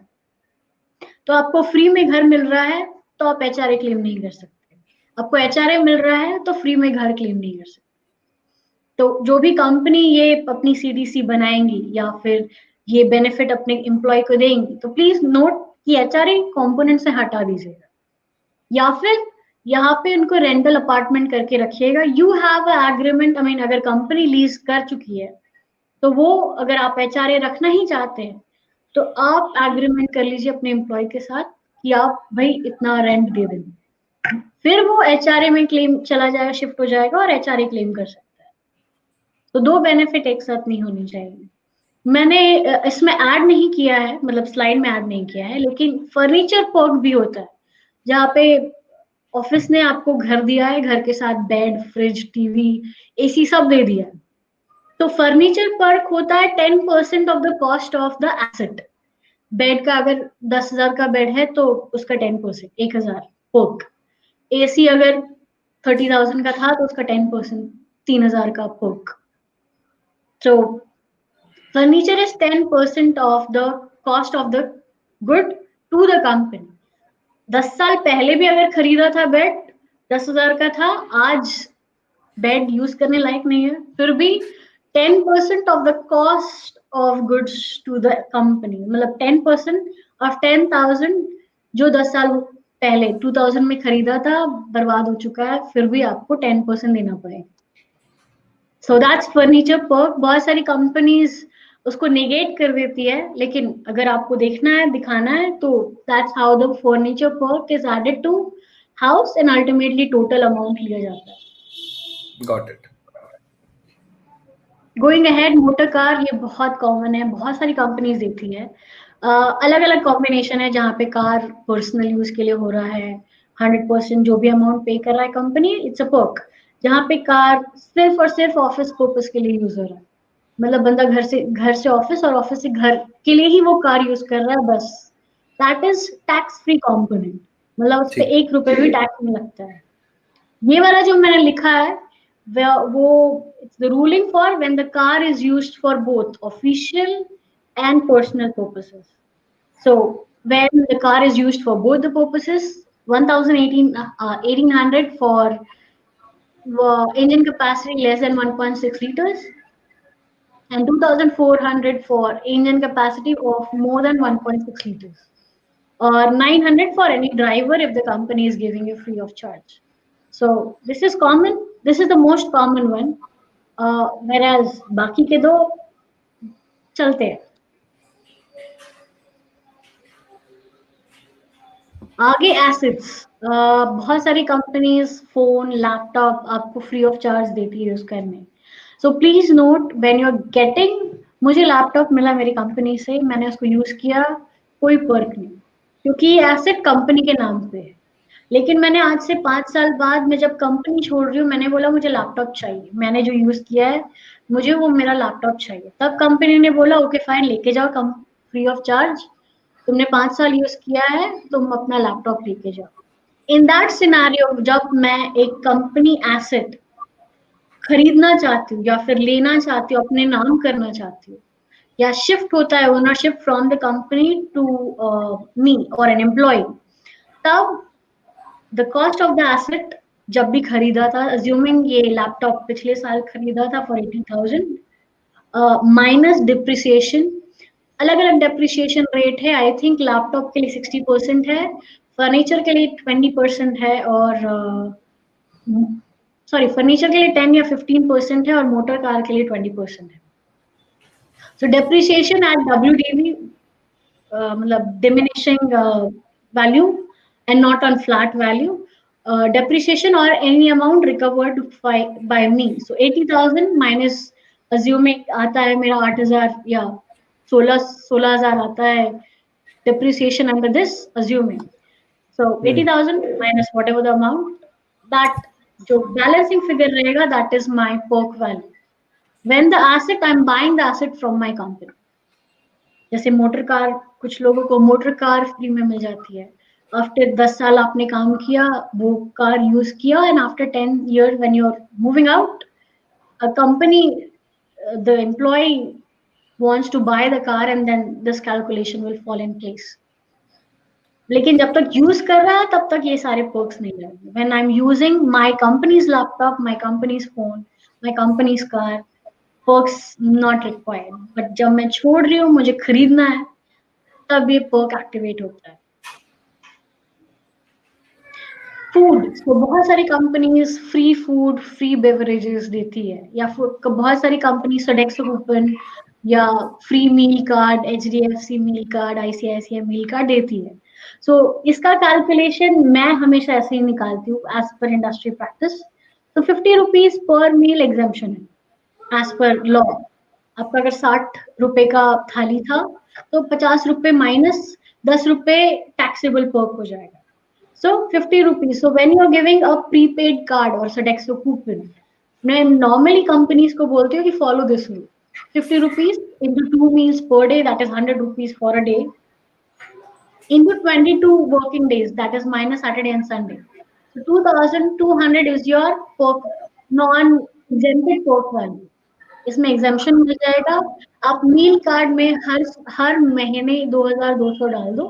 तो आपको फ्री में घर मिल रहा है तो आप एचआरए क्लेम नहीं कर सकते। आपको HRA मिल रहा है तो फ्री में घर क्लेम नहीं कर सकते। तो जो भी कंपनी ये अपनी CDC बनाएंगी या फिर ये बेनिफिट अपने एम्प्लॉय को देंगी, तो प्लीज नोट कि HRA कंपोनेंट से हटा दीजिएगा, या फिर यहाँ पे उनको रेंटल अपार्टमेंट करके रखिएगा। You have a agreement, I mean अगर कंपनी लीज कर चुकी है तो वो, अगर आप HRA रखना ही चाहते हैं तो आप एग्रीमेंट कर लीजिए अपने एम्प्लॉय के साथ कि आप भाई इतना रेंट दे देंगे, फिर वो HRA में क्लेम चला जाएगा, शिफ्ट हो जाएगा और HRA क्लेम कर सकता है। तो दो बेनिफिट एक साथ नहीं होनी चाहिए। मैंने इसमें ऐड नहीं किया है, मतलब स्लाइड में ऐड नहीं किया है, लेकिन फर्नीचर पर्क भी होता है, जहाँ पे ऑफिस ने आपको घर दिया है, घर के साथ बेड, फ्रिज, टीवी, AC सब दे दिया है। तो फर्नीचर पर्क होता है 10% of the cost of the asset. Bed का अगर 10,000 का बेड है तो उसका 10%, 1,000 पर्क। AC अगर 30,000 का था तो उसका 10%, 3,000 का Perk. So furniture is 10% of the cost of the good to the company. 10 साल पहले भी अगर खरीदा था बेड, 10,000 का था, आज बेड यूज करने लायक नहीं है, फिर भी 10% of the cost of goods to the company, मतलब 10% ऑफ 10,000 जो 10 साल पहले 2000 में खरीदा था बर्बाद हो चुका है, फिर भी आपको 10% देना पड़ेगा। So that's furniture perk. बहुत सारी कंपनीज उसको नेगेट कर देती है, लेकिन अगर आपको देखना है, दिखाना है, तो that's how the furniture perk is added to house and ultimately total amount लिया जाता है। Got it. Going ahead, motor car, ये बहुत कॉमन है, बहुत सारी कंपनीज देती है। अलग अलग कॉम्बिनेशन है जहाँ पे कार पर्सनल यूज के लिए हो रहा है, 100% जो भी अमाउंट पे कर रहा है कंपनी, इट्स अ पर्क। जहाँ पे कार सिर्फ और सिर्फ ऑफिस पर्पस के लिए यूज हो रहा है, मतलब बंदा घर से ऑफिस और ऑफिस से घर के लिए ही वो कार यूज कर रहा है बस, that is tax free component, मतलब उस पर 1 रुपए भी टैक्स नहीं लगता है। ये वाला जो मैंने लिखा है वो it's the ruling for when the car is used for both official and personal purposes. So when the car is used for both the purposes, 1800 for engine capacity less than 1.6 liters and 2,400 for engine capacity of more than 1.6 liters, or 900 for any driver if the company is giving you free of charge. So this is common. This is the most common one. Whereas बाकी के दो चलते हैं। आगे एसेट्स, बहुत सारी कंपनीज फोन, लैपटॉप आपको फ्री ऑफ चार्ज देती है यूज करने। So please note when you are getting, मुझे लैपटॉप मिला मेरी कंपनी से, मैंने उसको यूज किया, कोई पर्क नहीं, क्योंकि ये एसेट कंपनी के नाम पे है। लेकिन मैंने आज से 5 साल बाद मैं जब कंपनी छोड़ रही हूँ, मैंने बोला मुझे लैपटॉप चाहिए, मैंने जो यूज किया है मुझे वो मेरा लैपटॉप चाहिए, तब कंपनी ने बोला ओके फाइन, लेके जाओ कम फ्री ऑफ चार्ज, तुमने 5 साल यूज किया है, तुम अपना लैपटॉप लेके जाओ। इन दैट सिनेरियो, जब मैं एक कंपनी एसेट खरीदना चाहती हूँ या फिर लेना चाहती हूँ, अपने नाम करना चाहती हूँ, या शिफ्ट होता है ownership from the company to me और एन एम्प्लॉय, तब the cost of the asset जब भी खरीदा था, अज्यूमिंग ये लैपटॉप पिछले साल खरीदा था फॉर 80,000 माइनस डिप्रिसिएशन, अलग अलग डेप्रिसिएशन रेट है, आई थिंक लैपटॉप के लिए 60% है, फर्नीचर के लिए 20% है, और सॉरी फर्नीचर के लिए 10 या 15% है, और मोटर कार के लिए 20% है। सो डेप्रिसिएशन एट WDV, मतलब diminishing value and not on flat value, depreciation or any amount recovered by me. So 80,000 minus assuming आता है मेरा 8,000 या 16,000 आता है depreciation under this assuming. So 80,000 minus whatever the amount, that जो balancing figure रहेगा, that is my perk value. When the asset, I'm buying the asset from my company. जैसे मोटर कार, कुछ लोगों को मोटर कार फ्री में मिल जाती है, आफ्टर 10 साल आपने काम किया, वो कार यूज किया, and after 10 years when you're moving out, a company, the employee wants to buy the car, and then this calculation will fall in place. लेकिन जब तक यूज कर रहा है तब तक ये सारे पर्क्स नहीं रहेंगे. When I am using my companies laptop, my companies phone, my companies car, perks not required. But जब मैं छोड़ रही हूँ, मुझे खरीदना है, तब ये पर्क एक्टिवेट होता है. फूड, तो बहुत सारी companies free food, free beverages देती है, या फिर बहुत सारी कंपनी सोडेक्सो कूपन या free meal card, HDFC meal card, ICICI meal card देती है. सो इसका कैलकुलेशन मैं हमेशा ऐसे ही निकालती हूँ एज पर इंडस्ट्री प्रैक्टिस. तो 50 रुपीज पर मील एग्जाम्पशन है एज पर लॉ. आपका अगर 60 रुपए का थाली था, तो 50 रुपए माइनस 10 रुपए टैक्सेबल पर्क हो जाएगा. So 50 rupees. So when you are giving a prepaid card or Sodexo coupon, मैं normally companies को बोलती हूँ कि follow this rule. 50 rupees into 2 meals per day, that is 100 rupees for a day, into 22 working days, that is minus Saturday and Sunday. So 2,200 is your perk, non-exempted perk value. इसमें एग्जाम्पशन मिल जाएगा. आप मील कार्ड में हर महीने 2,200 डाल दो,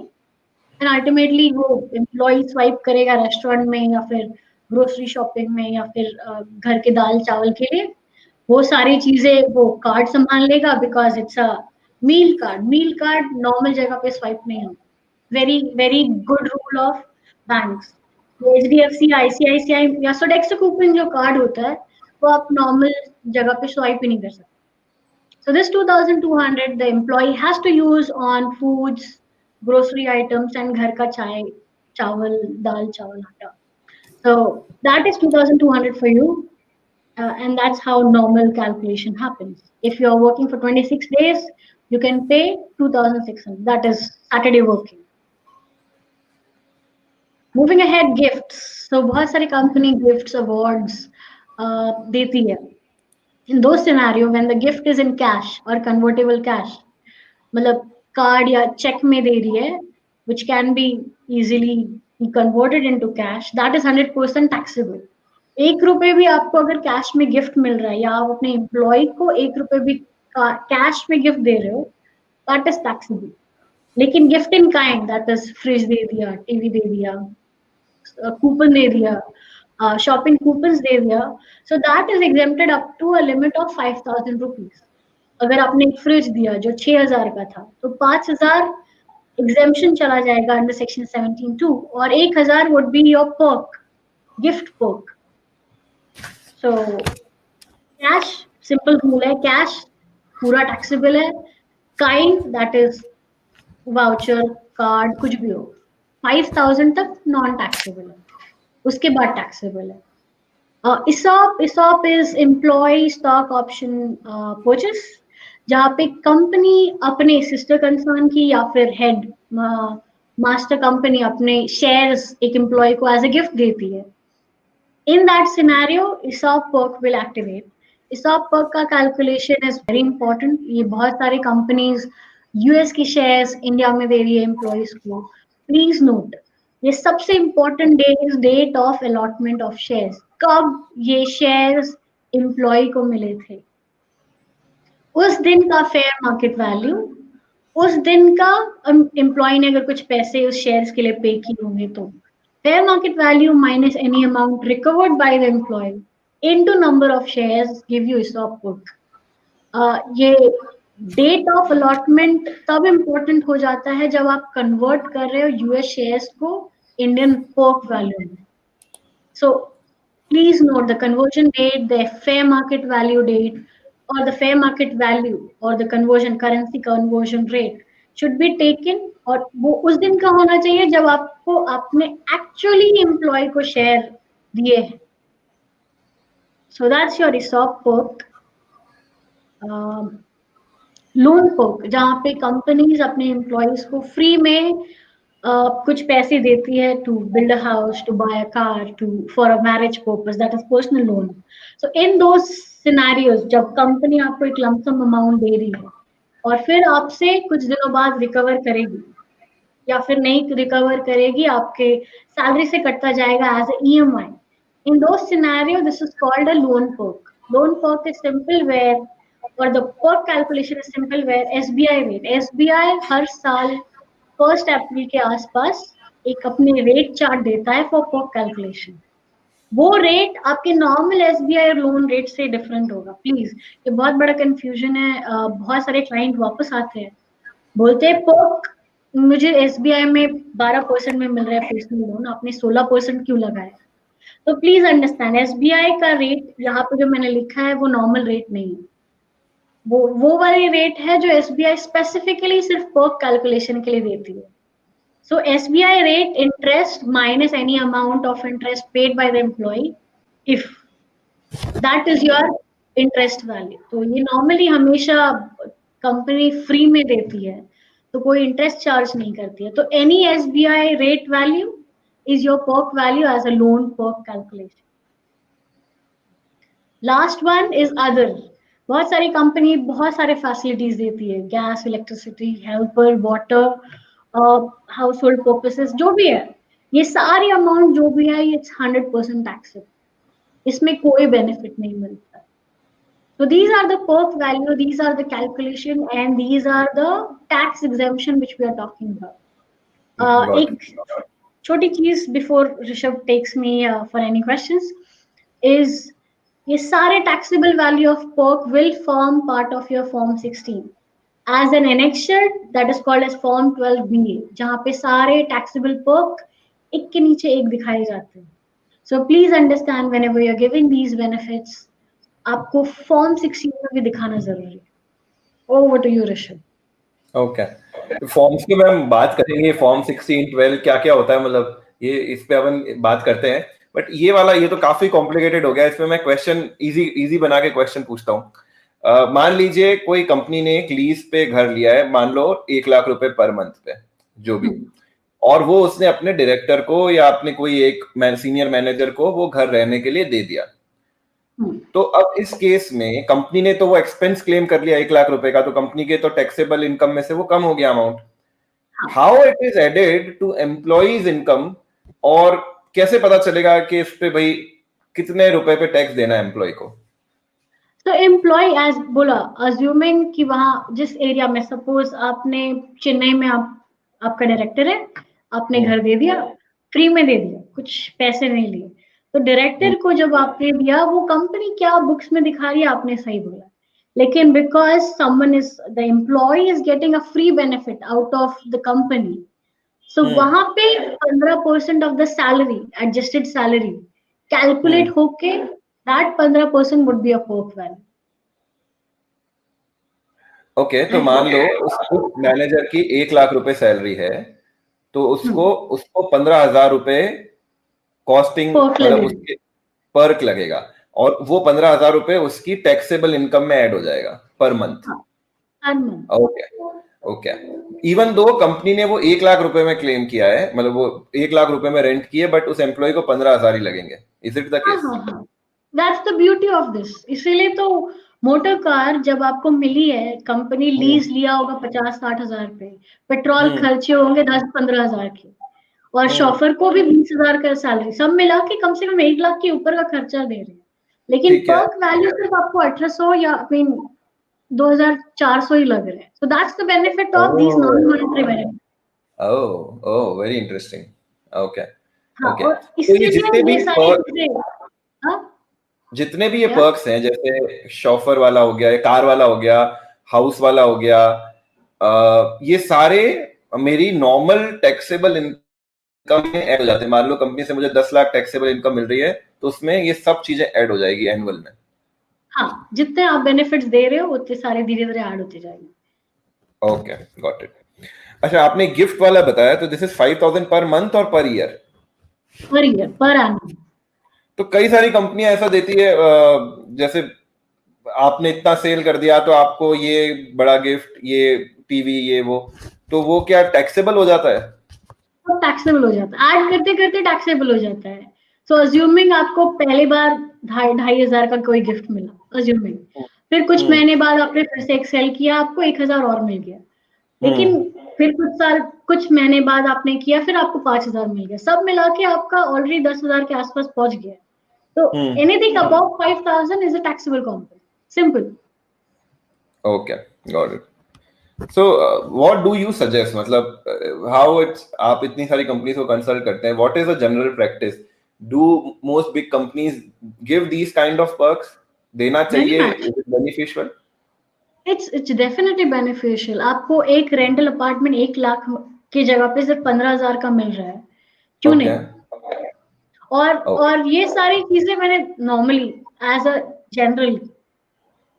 एंड अल्टीमेटली वो एम्प्लॉय स्वाइप करेगा रेस्टोरेंट में या फिर ग्रोसरी शॉपिंग में या फिर घर के दाल चावल के लिए. वो सारी चीजें वो कार्ड संभाल लेगा, because it's a meal card. Meal card normal जगह पे स्वाइप नहीं होगा. Very very good rule of banks. H D F C, ICICI या सोडेक्सो कूपन जो कार्ड होता है, वो आप नॉर्मल जगह पे स्वाइप ही नहीं कर सकते. So this 2,200 the employee has to use on foods, grocery items and घर का चाय, चावल, दाल, चावल, आटा. So that is 2,200 for you, and that's how normal calculation happens. If you are working for 26 days, you can pay 2,600. That is Saturday working. Moving ahead, gifts. So बहुत सारी company gifts, awards देती है. In those scenario, when the gift is in cash or convertible cash, मतलब कार्ड या चेक में दे रही है, which can be easily converted into cash, that is 100% taxable. 1 रुपए भी आपको अगर कैश में गिफ्ट मिल रहा है, या आप अपने एम्प्लॉय को 1 रुपए भी कैश में गिफ्ट दे रहे हो, दैट इज टैक्सेबल. लेकिन gift in kind, that is fridge दे दिया, टीवी दे दिया, कूपन दे दिया, शॉपिंग कूपन्स दे दिया, so that is exempted up to a limit of 5,000 rupees. अगर आपने एक फ्रिज दिया जो 6,000 का था, तो 5,000 एग्जेम्पशन चला जाएगा अंडर सेक्शन 17(2), और 1,000 would be your perk, gift perk. So cash, simple rule है, कैश पूरा टैक्सेबल है. Kind, that is voucher, card, कुछ भी हो, 5,000 तक नॉन टैक्सेबल है, उसके बाद टैक्सेबल है. ESOP is employee stock option purchase, जहाँ पे कंपनी अपने सिस्टर कंसर्न की या फिर हेड मास्टर कंपनी अपने शेयर्स एक एम्प्लॉय को एज ए गिफ्ट देती है. In that scenario, ESOP perk will activate. ESOP perk का कैलकुलेशन इज वेरी इंपॉर्टेंट. ये बहुत सारी कंपनीज यूएस की शेयर्स इंडिया में दे रही है एम्प्लॉयज को. प्लीज नोट, ये सबसे important date is date of allotment of shares. कब ये शेयर्स एम्प्लॉय को मिले थे, उस दिन का फेयर मार्केट वैल्यू, उस दिन का एम्प्लॉय ने अगर कुछ पैसे उस शेयर्स के लिए पे किए होंगे, तो fair market value minus any amount recovered by the employee into number of shares give you ESOP perk. ये डेट ऑफ अलॉटमेंट तब इम्पोर्टेंट हो जाता है जब आप कन्वर्ट कर रहे हो यूएस शेयर्स को इंडियन पर्क वैल्यू में. So please note the conversion date, the fair market value date, or the fair market value or the conversion currency conversion rate should be taken, और वो उस दिन का होना चाहिए जब आपको आपने एक्चुअली एम्प्लॉय को शेयर दिए हैं. So that's your ESOP perk. Loan perk, जहाँ पे कंपनीज अपने एम्प्लॉयज को फ्री में कुछ पैसे देती है to build a house, to buy a car, to for a marriage purpose, that is personal loan. So in those scenarios, जब कंपनी आपको एक लमसम अमाउंट दे रही है और फिर आपसे कुछ दिनों बाद रिकवर करेगी या फिर नहीं रिकवर करेगी, आपके सैलरी से कटता जाएगा as a EMI. In those scenario, this is called a loan perk. Loan perk is simple where, or the perk calculation is simple where SBI rate, SBI हर साल 1 अप्रैल के आसपास एक अपने रेट चार्ट देता है फॉर पर्क कैलकुलेशन। वो रेट आपके नॉर्मल एसबीआई लोन रेट से डिफरेंट होगा। प्लीज, ये बहुत बड़ा कंफ्यूजन है। बहुत सारे क्लाइंट वापस आते हैं, बोलते हैं पर्क मुझे एसबीआई में 12% में मिल रहा है पर्सनल लोन, आपने 16% क्यों लगाया? तो प्लीज अंडरस्टैंड, एसबीआई का रेट यहाँ पे जो मैंने लिखा है वो नॉर्मल रेट नहीं है। वो वाली रेट है जो एसबीआई स्पेसिफिकली सिर्फ पर्क कैलकुलेशन के लिए देती है। So SBI rate interest minus any amount of interest paid by the employee, if that is your interest value. तो ये normally हमेशा कंपनी फ्री में देती है, तो कोई इंटरेस्ट चार्ज नहीं करती है। तो any SBI rate value is your perk value as a loan perk calculation. Last one is other. बहुत सारी कंपनी बहुत सारे फैसिलिटीज देती है, gas, electricity, helper, water, house hold purposes, जो भी है, ये सारी अमाउंट जो भी है ये 100% टैक्सेबल, इसमें कोई बेनिफिट नहीं मिलता। So these are the perk value, these are the calculation, and these are the tax exemption which we are talking about. Got एक छोटी चीज before Rishabh takes me for any questions is ये सारे taxable value of perk will form part of your form 16 as an annexure that is called as form 12BA, जहाँ पे सारे taxable perk एक के नीचे एक दिखाए जाते हैं। So please understand whenever you're giving these benefits, आपको फॉर्म 16 में भी दिखाना जरूरी है। Over to you Rishabh. Okay, forms की मैम बात करेंगे, फॉर्म 16, 12 क्या क्या होता है, मतलब ये इस पे अपन बात करते हैं। बट ये वाला ये तो काफी कॉम्प्लिकेटेड हो गया, इसमें मैं क्वेश्चन इजी बना के क्वेश्चन पूछता हूँ। मान लीजिए कोई कंपनी ने एक लीज पे घर लिया है, मान लो 1 लाख रुपए पर मंथ पे, जो भी, और वो उसने अपने डायरेक्टर को या अपने कोई एक सीनियर मैनेजर को वो घर रहने के लिए दे दिया। तो अब इस केस में कंपनी ने तो वो एक्सपेंस क्लेम कर लिया 1 लाख रुपए का, तो कंपनी के तो टैक्सेबल इनकम में से वो कम हो गया amount. How it is added to employee's income, और कैसे पता चलेगा कि इस पे भाई कितने रुपए पे टैक्स देना है एम्प्लॉय को? तो एम्प्लॉय एज बोला, अज्यूमिंग कि वहां जिस एरिया में, सपोज आपने चेन्नई में आपका डायरेक्टर है, आपने घर दे दिया, फ्री में दे दिया, कुछ पैसे नहीं लिए। तो डायरेक्टर को जब आपने दिया, वो कंपनी क्या बुक्स में दिखा रही है, आपने सही बोला, लेकिन because someone is the employee is getting a free benefit out of the company, so वहां पे 15% of the salary, adjusted salary calculate होके that 15% would be a perk value. Okay, तो मान लो उस मैनेजर की 1 लाख रुपए सैलरी है, तो उसको 15,000 रुपए कॉस्टिंग, मतलब उसके पर्क लगेगा, और वो 15,000 रुपए उसकी टैक्सेबल इनकम में ऐड हो जाएगा per month. Okay okay, even though company ने वो 1 लाख रुपए में क्लेम किया है, मतलब वो 1 लाख रुपए में रेंट किए, बट उस एम्प्लॉय को 15,000 ही लगेंगे। Is it the case? That's the beauty of this. इसीलिए तो मोटर कार जब आपको मिली है, कंपनी लीज लिया होगा 50-60 हजार पे, पेट्रोल खर्चे होंगे 10-15 हजार के, और शॉफर को भी 20,000 का सैलरी, सब मिला के कम से कम 1 लाख के ऊपर का खर्चा दे रहे हैं, लेकिन पर्क वैल्यू सिर्फ आपको 1800 या 2,400 ही लग रहे हैं। So that's the benefit of these non monetary benefit. Oh very interesting. Okay okay, और तो ये जितने भी ये क्या? पर्क्स हैं, जैसे शॉफर वाला हो गया, कार वाला हो गया, हाउस वाला हो गया, ये सारे मेरी नॉर्मल टैक्सेबल इनकम में ऐड हो जाते हैं। मान लो कंपनी से मुझे 10 लाख टैक्सेबल इनकम मिल रही है, तो उसमें ये सब चीजें ऐड हो जाएगी एनुअल में। हाँ, जितने आप बेनिफिट्स दे रहे हो उतने सारे धीरे धीरे ऐड होते जाएंगे। Okay, got it. अच्छा, आपने गिफ्ट वाला बताया, तो दिस इज 5,000 पर मंथ और per year? Per year, per annum. तो कई सारी कंपनियां ऐसा देती है, जैसे आपने इतना सेल कर दिया तो आपको ये बड़ा गिफ्ट, ये टीवी, ये वो, वो क्या टैक्सेबल हो जाता है? तो टैक्सेबल हो जाता है, ऐड करते करते टैक्सेबल हो जाता है। सो अज्यूमिंग आपको पहली बार 2,500 का कोई गिफ्ट मिला, अज्यूमिंग, फिर कुछ महीने बाद आपने फिर से एक्सेल किया, आपको 1,000 और मिल गया, लेकिन फिर कुछ महीने बाद आपने किया, फिर आपको 5,000 मिल गया, सब मिला के आपका ऑलरेडी 10,000 के आसपास पहुंच गया। तो anything above 5,000 is a taxable component, simple. Okay, got it. So, what do you suggest? मतलब how it's आप इतनी सारी companies को consult करते हैं. What is the general practice? Do most big companies give these kind of perks? देना वेरी चाहिए? Much, Is it beneficial? It's definitely beneficial. आपको एक रेंटल अपार्टमेंट 1 लाख की जगह पे सिर्फ 15,000 का मिल रहा है, क्यों नहीं? Okay. Okay. और ये सारी चीजें मैंने नॉर्मली एज अ जनरल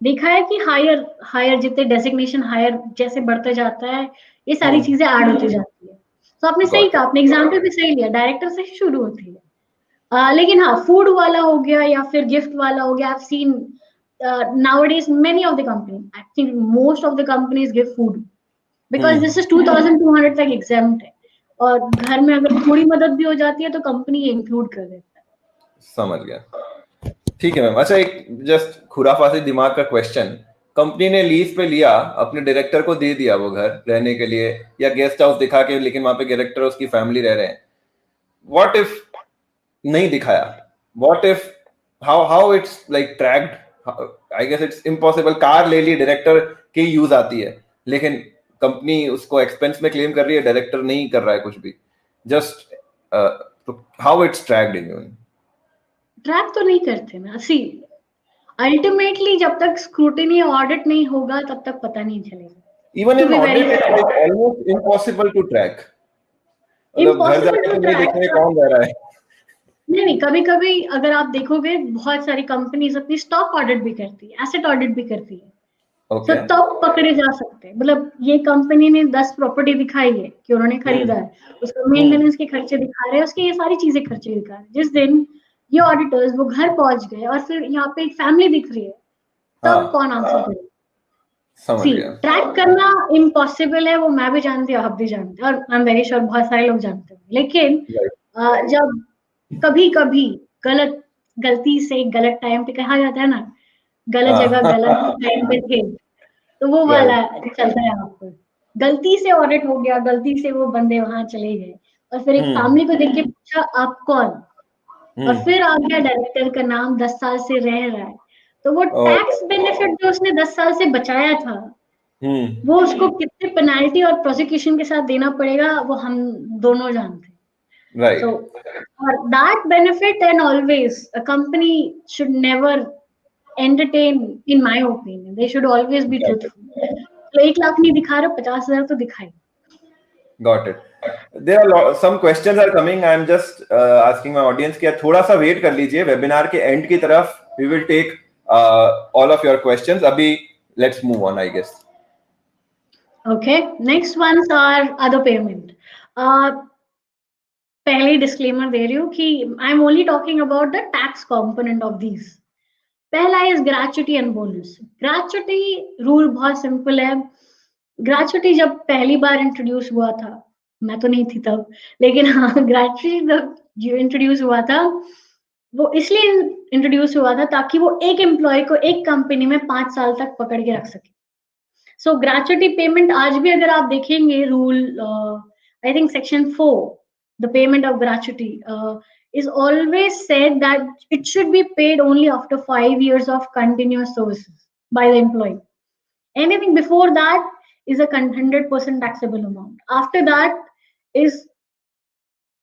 देखा है कि हायर हायर जितने डेजिग्नेशन हायर जैसे बढ़ते जाता है, ये सारी चीजें ऐड होती जाती है। तो आपने सही Got कहा, it. आपने एग्जाम्पल भी सही लिया, डायरेक्टर से ही शुरू होती है। लेकिन हाँ, फूड वाला हो गया या फिर गिफ्ट वाला हो गया, I've seen nowadays many of the company, I think most of the companies give food because this is 2200 तक exempt है, और घर में अगर थोड़ी मदद भी हो जाती है तो कंपनी इंक्लूड कर देता है। समझ गया. ठीक है मैम. अच्छा, एक जस्ट खुराफाती दिमाग का क्वेश्चन. कंपनी ने लीज पे लिया, अपने डायरेक्टर को दे दिया वो घर रहने के लिए या गेस्ट हाउस दिखा के, लेकिन वहां पे डायरेक्टर और उसकी फैमिली रह रहे हैं. व्हाट इफ नहीं दिखाया? What if how it's like tracked? I guess it's impossible. Car ले ली, डायरेक्टर की यूज आती है, लेकिन कंपनी उसको एक्सपेंस में क्लेम कर रही है, डायरेक्टर नहीं कर रहा है कुछ भी. Just how it's tracked in you? Track तो नहीं करते ना, सी अल्टीमेटली जब तक स्क्रूटिनी ऑडिट नहीं होगा तब तक पता नहीं चलेगा। Even to in be very audit, it's like almost impossible to track. मतलब घर इम्पॉसिबल जाके टू तो नहीं ट्रैक। देखेंगे कौन रह रहा है. नहीं, कभी कभी अगर आप देखोगे बहुत सारी कंपनीज अपनी स्टॉक ऑडिट भी करती है, एसेट ऑडिट भी करती है, तो Okay. तब पकड़े जा सकते हैं। मतलब ये कंपनी ने 10 प्रॉपर्टी दिखाई है कि उन्होंने खरीदा है, उसका मेंटेनेंस के खर्चे दिखा रहे हैं, उसके ये सारी चीजें खर्चे दिखा रहे हैं। जिस दिन ये ऑडिटर्स वो घर पहुंच गए और फिर यहाँ पे एक फैमिली दिख रही है, तब हाँ, कौन आंसर करेगा? समझ सी गया. ट्रैक करना इम्पॉसिबल है, वो मैं भी जानती हूँ, आप भी जानते हैं, और आई एम वेरी श्योर बहुत सारे लोग जानते हैं। लेकिन Right. जब कभी कभी गलत गलती से गलत टाइम पे, कहा जाता है ना, गलत जगह हाँ. गलत टाइम पे थे, तो वो Right. वाला चलता है आपको। गलती से ऑडिट हो गया, गलती से वो बंदे वहां चले गए, और फिर एक फैमिली को देख के पूछा आप कौन, और फिर आ गया डायरेक्टर का नाम, 10 साल से रह रहा है, तो वो और टैक्स बेनिफिट जो उसने 10 साल से बचाया था, हम्म. वो उसको कितने पेनाल्टी और प्रोसिक्यूशन के साथ देना पड़ेगा, वो हम दोनों जानते हैं। Right. So, for that benefit, and always a company should never entertain, in my opinion, they should always be Got it. truthful. तो 1 लाख नहीं दिखा रहे, 50,000 तो दिखाई। Got it. There are some questions are coming. I am just asking my audience कि थोड़ा सा वेट कर लीजिए. वेबिनार के एंड की तरफ we will take all of your questions. अभी let's move on, I guess. Okay, next ones are other payment. पहले डिस्क्लेमर दे रही हूँ कि I am only talking about the tax component of these. पहला is gratuity and bonus. Gratuity rule बहुत सिंपल है। ग्रेचुटी जब पहली बार इंट्रोड्यूस हुआ था, मैं तो नहीं थी तब, लेकिन हाँ, ग्रेचुटी जो इंट्रोड्यूस हुआ था वो इसलिए इंट्रोड्यूस हुआ था ताकि वो एक एम्प्लॉय को एक कंपनी में 5 साल तक पकड़ के रख सके। सो ग्रेचुटी पेमेंट आज भी अगर आप देखेंगे rule, I think section 4, the payment of gratuity is always said that it should be paid only after 5 years of continuous services by the employee. Anything before that is a 100% taxable amount. After that is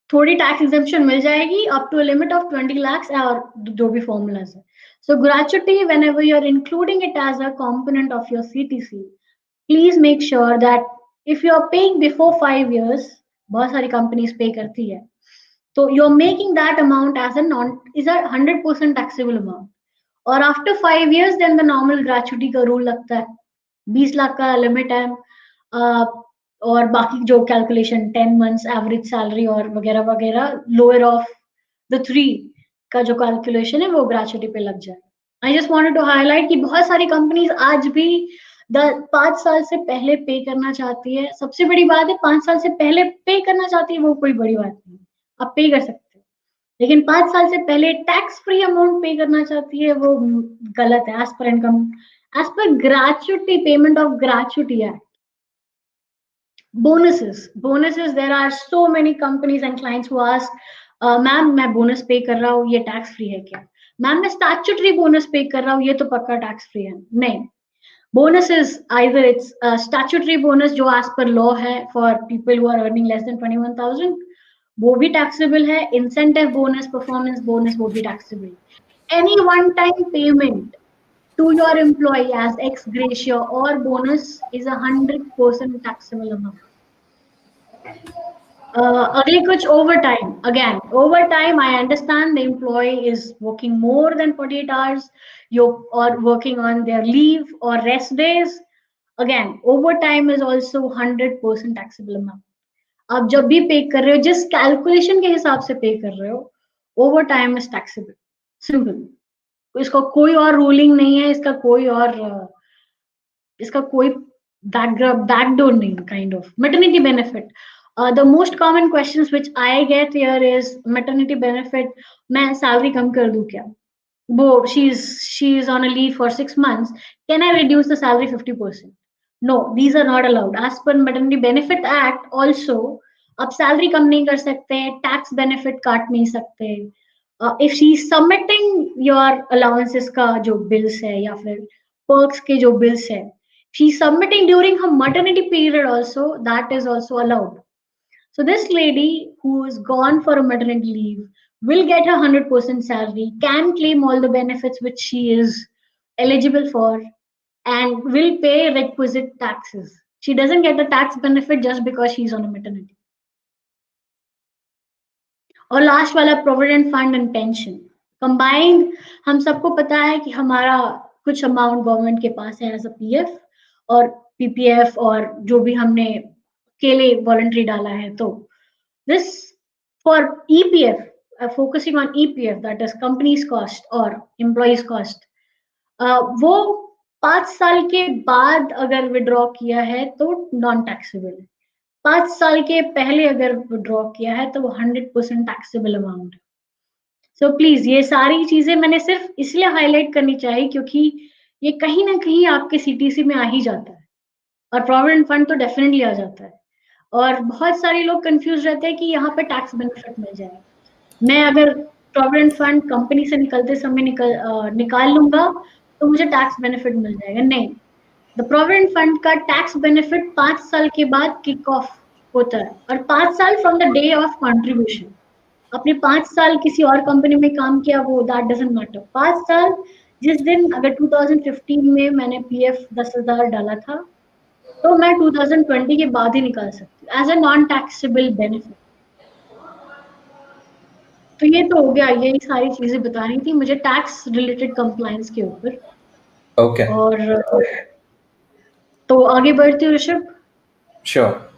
थोड़ी टैक्स एग्जेम्पशन मिल जाएगी up to a limit of 20 lakhs और जो भी फॉर्मूलाज है। So gratuity whenever you are including it as a component of your CTC, please make sure that if you are paying before 5 years, बहुत सारी कंपनीज पे करती है, तो you are making that amount as a non is a 100% taxable amount. और after 5 years then the normal gratuity का रूल लगता है, 20 लाख का लिमिट है, और बाकी जो कैलकुलेशन 10 months एवरेज सैलरी और वगैरह वगैरह लोअर ऑफ द 3 का जो कैलकुलेशन है वो ग्रेचुटी पे लग जाए। I just wanted to highlight कि बहुत सारी कंपनीज आज भी 5 साल से पहले पे करना चाहती है। सबसे बड़ी बात है, 5 साल से पहले पे करना चाहती है वो कोई बड़ी बात नहीं, आप पे कर सकते हो, लेकिन 5 साल से पहले टैक्स फ्री अमाउंट पे करना चाहती है वो गलत है। As per income, as per gratuity, payment of gratuity act. Bonuses there are so many companies and clients who ask, ma'am मैं बोनस पे कर रहा हूँ, ये टैक्स फ्री है क्या? मैम मैं स्टैट्यूटरी बोनस पे कर रहा हूँ, ये तो पक्का टैक्स फ्री है। नहीं, bonus is either it's a statutory bonus जो as per law है for people who are earning less than 21,000, वो भी taxable है. Incentive bonus, performance bonus, वो भी taxable. Any one time payment to your employee as ex gratia or bonus is 100% taxable amount. अगले कुछ overtime. Again, overtime, I understand the employee is working more than 48 hours, you or working on their leave or rest days. Again, overtime is also 100% taxable amount. आप जब भी पे कर रहे हो, जिस कैलकुलेशन के हिसाब से पे कर रहे हो, overtime is taxable. Simple. इसका कोई और रूलिंग नहीं है, इसका कोई backdoor नहीं, kind of. Maternity benefit. The most common questions which I get here is maternity benefit. मैं salary कम कर दूं क्या? वो she's on a leave for 6 months. Can I reduce the salary 50%? No, these are not allowed. As per Maternity Benefit Act, also आप salary कम नहीं कर सकते, tax benefit काट नहीं सकते. If she's submitting your allowances का जो bills है या फिर perks के जो bills है, she's submitting during her maternity period also, that is also allowed. So this lady who is gone for a maternity leave will get her 100% salary, can claim all the benefits which she is eligible for, and will pay requisite taxes. She doesn't get the tax benefit just because she's on a maternity. और लास्ट वाला provident fund and pension combined. हम सबको पता है कि हमारा कुछ अमाउंट गवर्नमेंट के पास है एज अ पीएफ और पीपीएफ और जो भी हमने अकेले वॉलंटरी डाला है. तो this for EPF, focusing on EPF, that is company's cost or employees cost, वो 5 साल के बाद अगर विड्रॉ किया है तो नॉन टैक्सेबल है. 5 साल के पहले अगर विड्रॉ किया है तो वो 100% टैक्सेबल अमाउंट है. सो प्लीज ये सारी चीजें मैंने सिर्फ इसलिए हाईलाइट करनी चाहिए क्योंकि ये कहीं ना कहीं आपके सीटीसी में आ ही जाता है और प्रोविडेंट फंड तो डेफिनेटली आ जाता है. और बहुत सारे लोग कंफ्यूज रहते हैं कि यहाँ पे टैक्स बेनिफिट मिल जाए. मैं अगर प्रोविडेंट फंड कंपनी से निकलते समय निकाल लूंगा तो मुझे टैक्स बेनिफिट मिल जाएगा. नहीं, द प्रोविडेंट फंड का टैक्स बेनिफिट 5 साल के बाद किक ऑफ होता है और 5 साल from the day of contribution. आपने 5 साल किसी और कंपनी में काम किया वो दैट डजंट मैटर. 5 साल जिस दिन अगर 2015 में मैंने पीएफ 10,000 डाला था तो मैं 2020 के बाद ही निकाल सकती हूँ as a non taxable benefit. तो ये तो हो गया, यही सारी चीजें बतानी थी मुझे टैक्स रिलेटेड कंप्लायंस के ऊपर. ओके, और तो आगे बढ़ती हूँ ऋषभ. श्योर.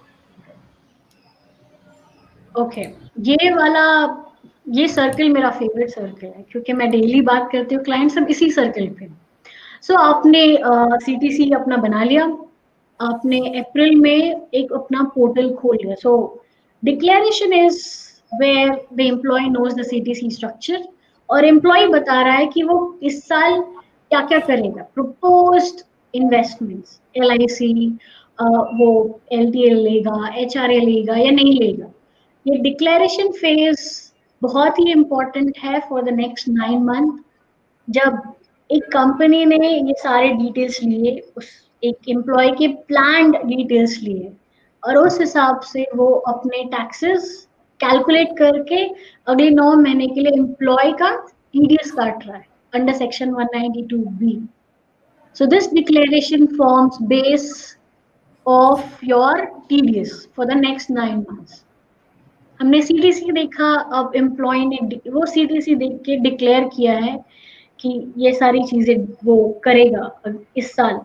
ओके, ये सर्कल मेरा फेवरेट सर्कल है क्योंकि मैं डेली बात करती हूँ क्लाइंट सब इसी सर्कल पे. सो आपने सीटीसी अपना बना लिया, आपने अप्रैल में एक अपना पोर्टल खोल लिया. So declaration is where the employee knows the CTC structure और एम्प्लॉय बता रहा है कि वो इस साल क्या क्या करेगा. प्रपोज्ड इन्वेस्टमेंट्स, एलआईसी, वो एलटीएल लेगा, एचआरए लेगा या नहीं लेगा. ये डिक्लेरेशन फेज बहुत ही इंपॉर्टेंट है फॉर द नेक्स्ट 9 मंथ. जब एक कंपनी ने ये सारे डिटेल्स लिए, उस एक एम्प्लॉय के प्लान्ड डिटेल्स लिए और उस हिसाब से वो अपने टैक्सेस कैलकुलेट करके अगले 9 महीने के लिए एम्प्लॉय का टीडीएस काट रहा है under section 192B. So this declaration forms base of your TDS for the next 9 months. हमने सीटीसी देखा, अब एम्प्लॉय ने वो सीटीसी देख के डिक्लेयर किया है कि ये सारी चीजें वो करेगा इस साल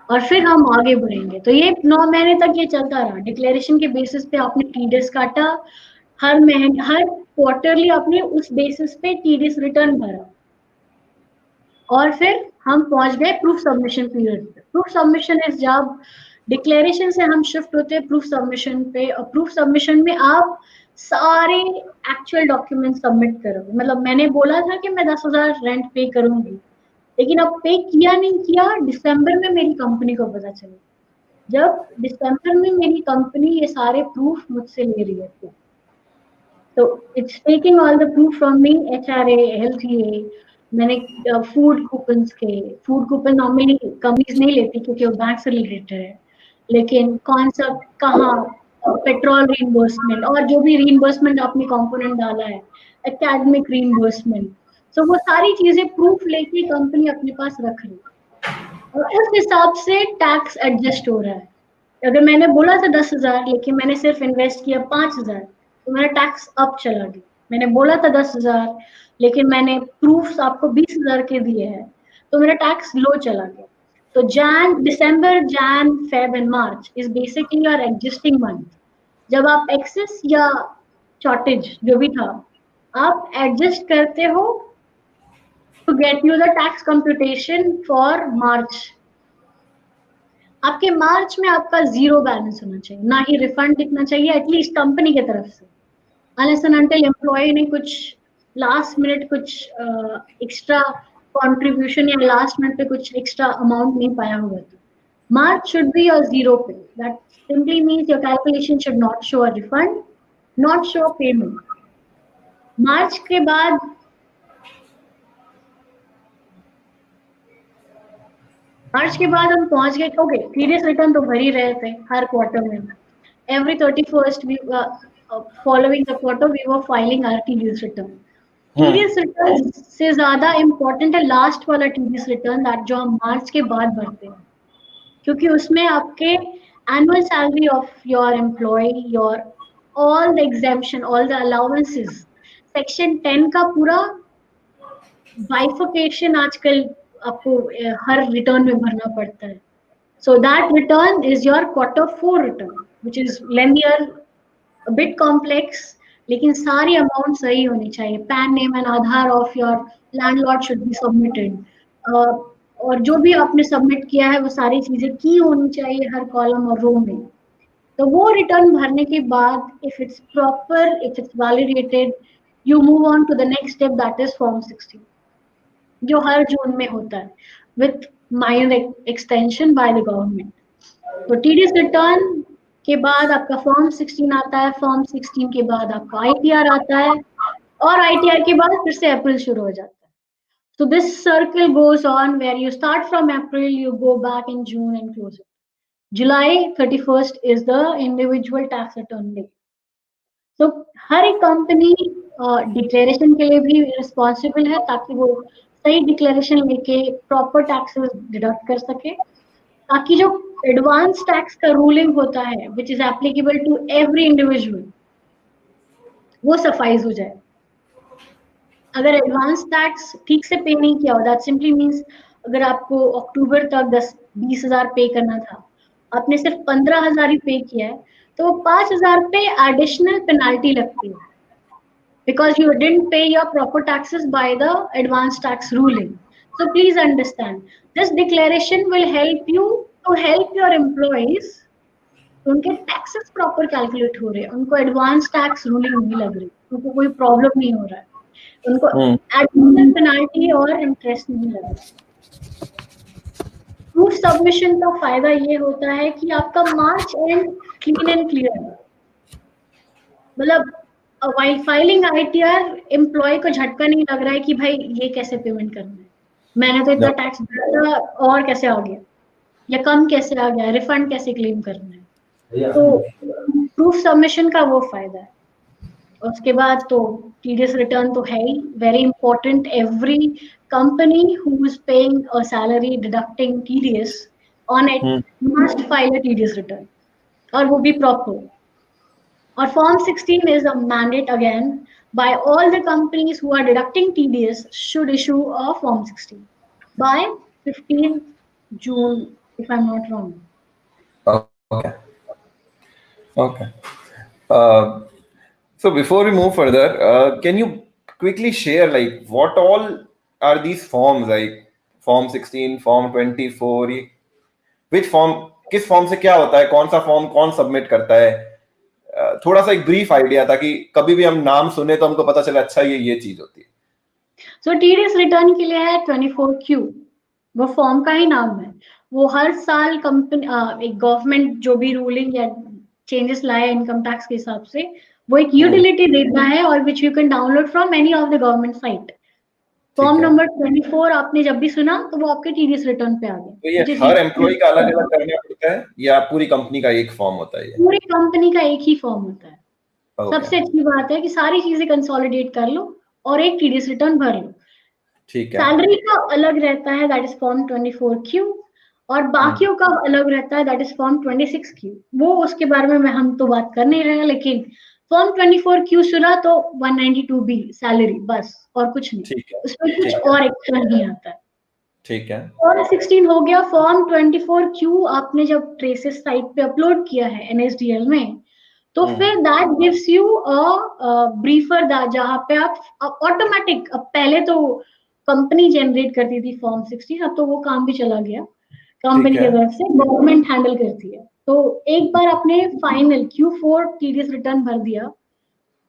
और फिर हम आगे बढ़ेंगे. तो ये 9 महीने तक ये चलता रहा. डिक्लेरेशन के बेसिस पे आपने टीडीएस काटा, हर क्वार्टरली आपने उस बेसिस पे टीडीएस रिटर्न भरा और फिर हम पहुंच गए प्रूफ सबमिशन पीरियड पे. प्रूफ सबमिशन इज जब डिक्लेरेशन से हम शिफ्ट होते हैं प्रूफ सबमिशन पे और प्रूफ सबमिशन में आप सारे एक्चुअल डॉक्यूमेंट सबमिट करोगे. मतलब मैंने बोला था कि मैं 10,000 रेंट पे करूंगी, लेकिन अब पे किया नहीं किया दिसंबर में मेरी कंपनी को पता चला. जब दिसंबर में मेरी कंपनी ये सारे प्रूफ मुझसे ले रही है तो it's taking all the proof from me, HRA, LTA, मैंने फूड कूपन नॉर्मली कंपनीज नहीं लेती क्योंकि वो बैंक से रिलेटेड है, लेकिन कौन सा कहाँ पेट्रोल रीइंबर्समेंट और जो भी रीइंबर्समेंट आपने कंपोनेंट डाला है, एकेडमिक रीइंबर्समेंट, सो वो सारी चीजें प्रूफ लेके कंपनी अपने पास रख रही है और उस हिसाब से टैक्स एडजस्ट हो रहा है। अगर मैंने बोला था 10,000 लेकिन मैंने सिर्फ इन्वेस्ट किया 5,000, तो मेरा टैक्स अप चला गया। मैंने बोला था 10,000 लेकिन मैंने प्रूफ्स आपको 20,000 के दिए हैं, तो मेरा टैक्स लो चला गया। तो Jan Feb and March is basically your existing month. जब आप एक्सेस या शॉर्टेज जो भी था आप एडजस्ट करते हो to get you the tax computation for March. आपके मार्च में आपका जीरो बैलेंस होना चाहिए, ना ही रिफंड दिखना चाहिए एटलीस्ट कंपनी की तरफ से, अनलेस एंड अनटिल एम्प्लॉय ने कुछ लास्ट मिनट कुछ एक्स्ट्रा कंट्रीब्यूशन या लास्ट मिनट पे कुछ एक्स्ट्रा अमाउंट नहीं पाया होगा। तो March should be your zero pay, that simply means your calculation should not show a refund, not show payment. मार्च के बाद हम पहुंच गए। ओके, टीडीएस रिटर्न तो भर ही रहे थे हर क्वार्टर में। Every 31st we following the quarter we were filing our TDS return. TDS return से ज्यादा इम्पोर्टेंट है लास्ट वाला TDS रिटर्न दैट जो हम मार्च के बाद भरते हैं, क्योंकि उसमें आपके annual salary of your employee, your all the exemption, all the allowances, section 10 का पूरा बाइफिकेशन आजकल आपको हर रिटर्न में भरना पड़ता है। So that return is your quarter 4 return, which is lengthier, a bit complex, लेकिन सारी अमाउंट सही होनी चाहिए। Pan name and Aadhaar of your landlord should be submitted, और जो भी आपने सबमिट किया है वो सारी चीजें की होनी चाहिए हर कॉलम और रो में। तो वो रिटर्न भरने के बाद if it's proper, if it's validated, you move on to the next step that is form 16, जो हर जून में होता है with minor extension by the government. तो टीडीएस रिटर्न के बाद आपका फॉर्म 16 आता है, फॉर्म 16 के बाद आपका आईटीआर आता है, और आईटीआर के बाद फिर से अप्रैल शुरू हो जाता है। So this circle goes on where you start from April, you go back in June and close it. July 31st is the individual tax return day. तो हर एक कंपनी डिक्लेरेशन के लिए भी रिस्पॉन्सिबल है ताकि वो सही डिक्लेरेशन लेके प्रॉपर टैक्सेस डिडक्ट कर सके, ताकि जो एडवांस टैक्स का रूलिंग होता है which is applicable to every individual वो सफाइज हो जाए। अगर एडवांस टैक्स ठीक से पे नहीं किया हो, दैट सिंपली मीन्स अगर आपको अक्टूबर तक 10-20 हजार पे करना था, आपने सिर्फ 15,000 ही पे किया है, तो 5,000 पे एडिशनल पेनाल्टी लगती है because you didn't pay your proper taxes by the advance tax ruling. So please understand, this declaration will help you to help your employees, उनके टैक्सेस प्रॉपर कैलकुलेट हो रहे हैं, उनको एडवांस टैक्स रूलिंग नहीं लग रही, उनको कोई प्रॉब्लम नहीं हो रहा है, उनको एडिशनल पेनाल्टी और इंटरेस्ट नहीं लग रहा। प्रूफ सबमिशन का फायदा ये होता है कि आपका मार्च एंड क्लीन एंड क्लियर है, मतलब वाइल फाइलिंग आईटीआर एम्प्लॉय को झटका नहीं लग रहा है कि भाई ये कैसे पेमेंट करना है, मैंने तो इतना टैक्स भरा था और कैसे आ गया, या कम कैसे आ गया, रिफंड कैसे क्लेम करना है। तो प्रूफ सबमिशन का वो फायदा है। उसके बाद तो टीडीएस रिटर्न तो है ही very important. Every company who is paying a salary deducting TDS on it must file a TDS return, और वो भी proper. Or Form 16 is a mandate again by all the companies who are deducting TDS should issue a Form 16 by 15th June, if I'm not wrong. Okay. Okay. So before we move further, can you quickly share like what all are these forms, like Form 16, Form 24, which form, किस फॉर्म से क्या होता है, कौन सा फॉर्म कौन सबमिट करता है, थोड़ा सा एक ब्रीफ आइडिया ताकि कभी भी हम नाम सुने तो हमको पता चले अच्छा ये चीज होती है। So TDS रिटर्न के लिए है 24Q, वो फॉर्म का ही नाम है। वो हर साल कंपनी एक गवर्नमेंट जो भी रूलिंग या चेंजेस लाए इनकम टैक्स के हिसाब से, वो एक यूटिलिटी देता है और which you can download from any of the government site. Form ठीक है। नंबर 24 आपने जब भी सुना तो वो आपके टीडीएस रिटर्न पे आ गया। तो ये which is हर equal एम्प्लॉय का अलग अलग to- करना पड़ता है या पूरी कंपनी का एक फॉर्म होता है ये? पूरी कंपनी का एक ही फॉर्म होता है। ओके। सबसे अच्छी बात है कि सारी चीजें कंसोलिडेट कर लो और एक टीडीएस रिटर्न भर लो। ठीक है। सैलरी का अलग रहता है, दैट इज फॉर्म 24Q, और बाकियों का अलग रहता है, दैट इज फॉर्म 26Q। वो उसके बारे में हम तो बात कर नहीं रहे हैं, लेकिन फॉर्म 24Q सुना तो 192B सैलरी बस, और कुछ नहीं, ठीक है। उसमें कुछ ठीक है। और एक्स्ट्रा नहीं आता है। ठीक है। फॉर्म 16 हो गया। फॉर्म 24Q आपने जब ट्रेसेस साइट पे अपलोड किया है एनएसडीएल में, तो फिर दैट गिव्स यू अ ब्रीफर, जहाँ पे आप ऑटोमेटिक, अब पहले तो कंपनी जनरेट करती थी फॉर्म 16, अब तो वो काम भी चला गया, ठीक कंपनी है। की तरफ से गवर्नमेंट हैंडल करती है। तो एक बार आपने फाइनल Q4 टीडीएस रिटर्न भर दिया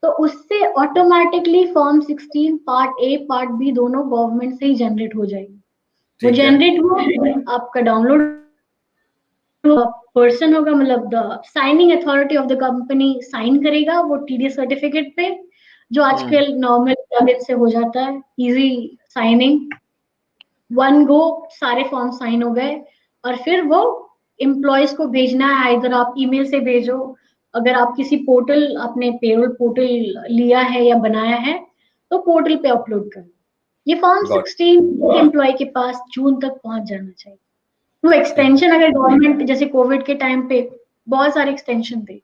तो उससे automatically form 16 part A part B दोनों गवर्नमेंट से ही जनरेट हो जाएगी। वो ठीक है। जनरेट हुआ, आपका डाउनलोड पर्सन होगा, मतलब the signing authority of the company sign करेगा वो टीडीएस सर्टिफिकेट पे, जो आजकल नॉर्मल लॉगिन से हो जाता है, इजी साइनिंग, वन गो सारे फॉर्म साइन हो गए। और फिर वो एम्प्लॉयज को भेजना है, इधर आप ईमेल से भेजो, अगर आप किसी पोर्टल, अपने पेरोल पोर्टल लिया है या बनाया है तो पोर्टल पे अपलोड करो। ये फॉर्म गॉट। 16 एम्प्लॉय के पास जून तक पहुंच जाना चाहिए। वो ठीक है। एक्सटेंशन अगर गवर्नमेंट जैसे कोविड के टाइम पे बहुत सारे एक्सटेंशन थे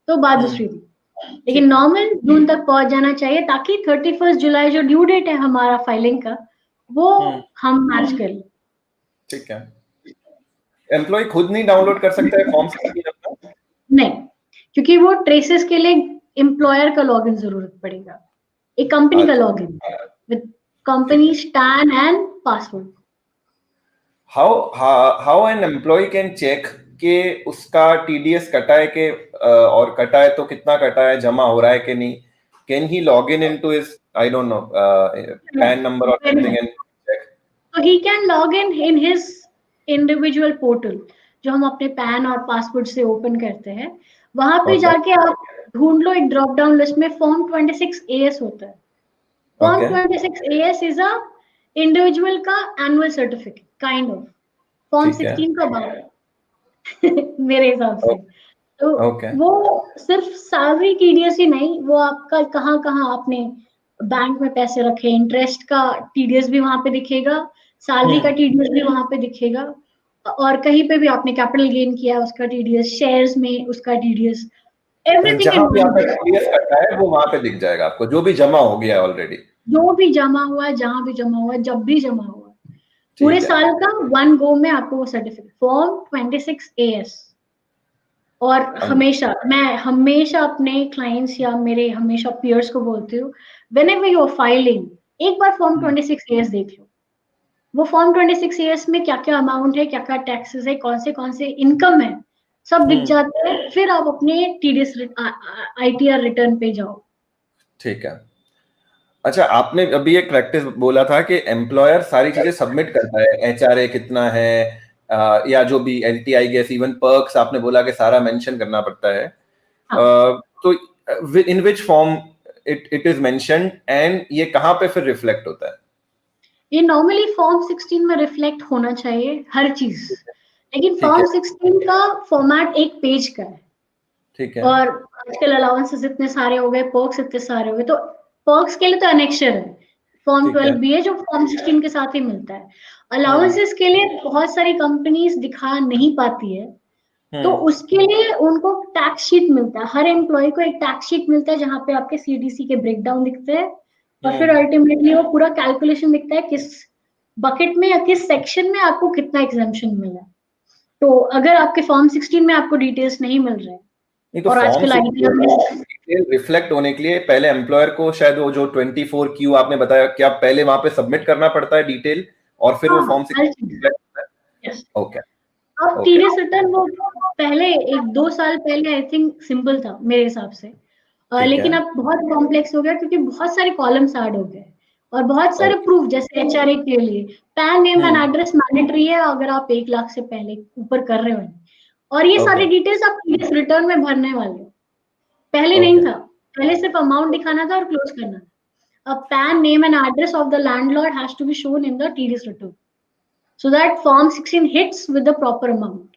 तो बात दूसरी थी, लेकिन ठीक है। नॉर्मल जून तक पहुंच जाना चाहिए, ताकि 31 जुलाई जो ड्यू डेट है हमारा फाइलिंग का, वो हम मैच कर लें। ठीक है। एम्प्लॉय खुद नहीं डाउनलोड कर सकता है फॉर्म 16 अपना? नहीं, क्योंकि वो ट्रेसेस के लिए एम्प्लॉयर का लॉगिन जरूरत पड़ेगा, एक कंपनी का अच्छा। लॉगिन विद ठीक कंपनी है। स्टैन and password. How an employee can check कि उसका टीडीएस कटा है कि और कटा है तो कितना कटा है, जमा हो रहा है कि नहीं? Can he log in into his, I don't know, PAN number और something and check? So he can log in his individual portal, जो हम अपने पैन और पासवर्ड से ओपन करते हैं, वहां पे ओके। जाके आप ढूंढ लो, एक ड्रॉप डाउन लिस्ट में फॉर्म 26AS होता है। Form okay. 26AS is a individual का annual certificate kind of. Form ठीक है। 16 का बाहर है मेरे हिसाब से। तो ओके। वो सिर्फ सैलरी टीडीएस ही नहीं, वो आपका कहाँ कहाँ आपने बैंक में पैसे रखे, इंटरेस्ट का टीडीएस भी वहां पे दिखेगा, सैलरी का टीडीएस भी वहां पे दिखेगा, और कहीं पे भी आपने कैपिटल गेन किया उसका टीडीएस, शेयर्स में उसका टीडीएस, एवरीथिंग इन जहां भी वन आपका प्लेस। टीडीएस कटा है वो वहां पे दिख जाएगा आपको, जो भी जमा हो गया है ऑलरेडी। जो भी जमा हुआ है, जहां भी जमा हुआ है, जब भी जमा हुआ है, पूरे ठीक है। साल का वन गो में आपको वो सर्टिफिकेट फॉर्म 26AS। और हमेशा मैं हमेशा अपने क्लाइंट्स या मेरे हमेशा पीयर्स को बोलती हूँ, व्हेनेवर यू आर फाइलिंग, एक बार फॉर्म 26AS देख लो। वो फॉर्म 26AS में क्या क्या अमाउंट है, क्या क्या टैक्सेस है, कौन से इनकम है, सब दिख जाते हैं। फिर आप अपने टीडीएस आईटीआर रिटर्न पे जाओ। ठीक है। अच्छा, आपने अभी एक प्रैक्टिस बोला था कि एम्प्लॉयर सारी चीजें सबमिट करता है, एचआरए कितना है, या जो भी एलटीआई गैस, इवन पर्क्स आपने बोला कि सारा मेंशन करना पड़ता है। हाँ, तो in which form it is mentioned and ये कहाँ पे फिर रिफ्लेक्ट होता है? ये नॉर्मली फॉर्म 16 में रिफ्लेक्ट होना चाहिए हर चीज, लेकिन ठीक है। फॉर्म 16 का फॉर्मेट एक पेज का है, ठीक है। और आजकल अलाउंसेस इतने सारे हो गए, पर्क्स इतने सारे हो गए, तो पर्क्स के लिए तो अनेक्शर है, फॉर्म ठीक है। 12 भी है जो फॉर्म 16 के साथ ही मिलता है। अलाउंसेस के लिए बहुत सारी कंपनीज दिखा नहीं पाती है, तो उसके लिए उनको टैक्स शीट मिलता है, हर एम्प्लॉय को एक टैक्स शीट मिलता है जहां पे आपके सीडीसी के ब्रेकडाउन दिखते हैं, और फिर अल्टीमेटली वो पूरा कैलकुलेशन दिखता है किस बकेट में या किस सेक्शन में आपको कितना एग्जाम्पशन मिला है। तो अगर आपके फॉर्म 16 में आपको डिटेल्स नहीं मिल रहे हैं, नहीं तो और फॉर्म आजकल आईटीआर में डिटेल रिफ्लेक्ट होने के लिए पहले एम्प्लॉयर को शायद वो जो 24Q आपने बताया, क्या पहले वहां पे सबमिट करना पड़ता है डिटेल और फिर वो हाँ, फॉर्म हर 16 चीज, रिफ्लेक्ट होता है? यस। ओके। अब ओके। टीडीएस रिटर्न वो पहले 1-2 साल पहले आई थिंक सिंपल था मेरे हिसाब से, ठीक है। लेकिन अब बहुत कॉम्प्लेक्स हो गया, क्योंकि बहुत सारे कॉलम्स ऐड हो गए और बहुत सारे ओके। प्रूफ, जैसे एचआरए के लिए pan name and address mandatory है अगर आप 1 लाख से पहले ऊपर कर रहे हो, और ये ओके। सारी डिटेल्स आप टीडीएस रिटर्न में भरने वाले हो। पहले नहीं ओके। था, पहले सिर्फ अमाउंट दिखाना था और क्लोज करना था। a PAN name and address of the landlord has to be shown in the TDS return, so that Form 16 hits with the proper amount.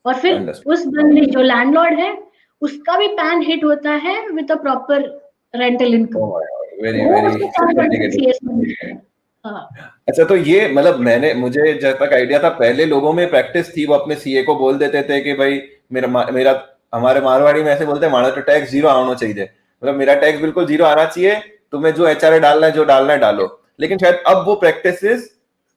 और फिर Understood. उस बंदे जो लैंडलॉर्ड है उसका भी पैन हिट होता है with the proper rental income. Oh my God, very वो very उसको कम करके complicated. सीएस में मिलता है. हाँ. अच्छा, तो ये मतलब मुझे जब तक आइडिया था, पहले लोगों में प्रैक्टिस थी, वो अपने सीए को बोल देते थे कि भाई मेरा हमारे मारवाड़ी में ऐसे बोलते हैं, माड़ा तो टैक्स जीरो आना चाहिए, मतलब मेरा टैक्स बिल्कुल जीरो आना चाहिए, तुम्हें जो एचआरए डालना है, जो डालना है डालो. लेकिन शायद अब वो प्रैक्टिसेस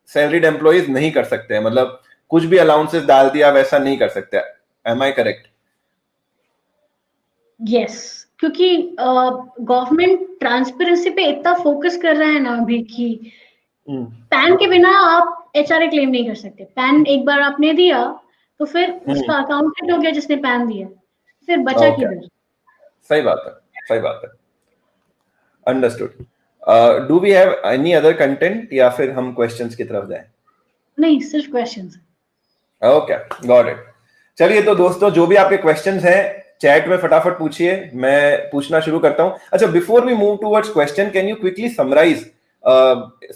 सैलरीड एम्प्लॉइज नहीं कर सकते हैं, मतलब कुछ भी अलाउंसेस डाल दिया वैसा नहीं कर सकते. Am I correct? यस, क्योंकि गवर्नमेंट ट्रांसपेरेंसी पे इतना फोकस कर रहा है ना अभी कि पैन के बिना आप एचआरए क्लेम नहीं कर सकते. पैन एक बार आपने दिया तो फिर उसका अकाउंट हिट हो गया जिसने पैन दिया, फिर बचा किधर. सही बात है, सही बात है. Understood. Do we have any other content या फिर हम क्वेश्चंस की तरफ जाएं? नहीं, सिर्फ क्वेश्चंस. Okay, got it. चलिए, तो दोस्तों जो भी आपके क्वेश्चंस हैं चैट में फटाफट पूछिए, मैं पूछना शुरू करता हूं. अच्छा, before we move towards question, can you quickly summarize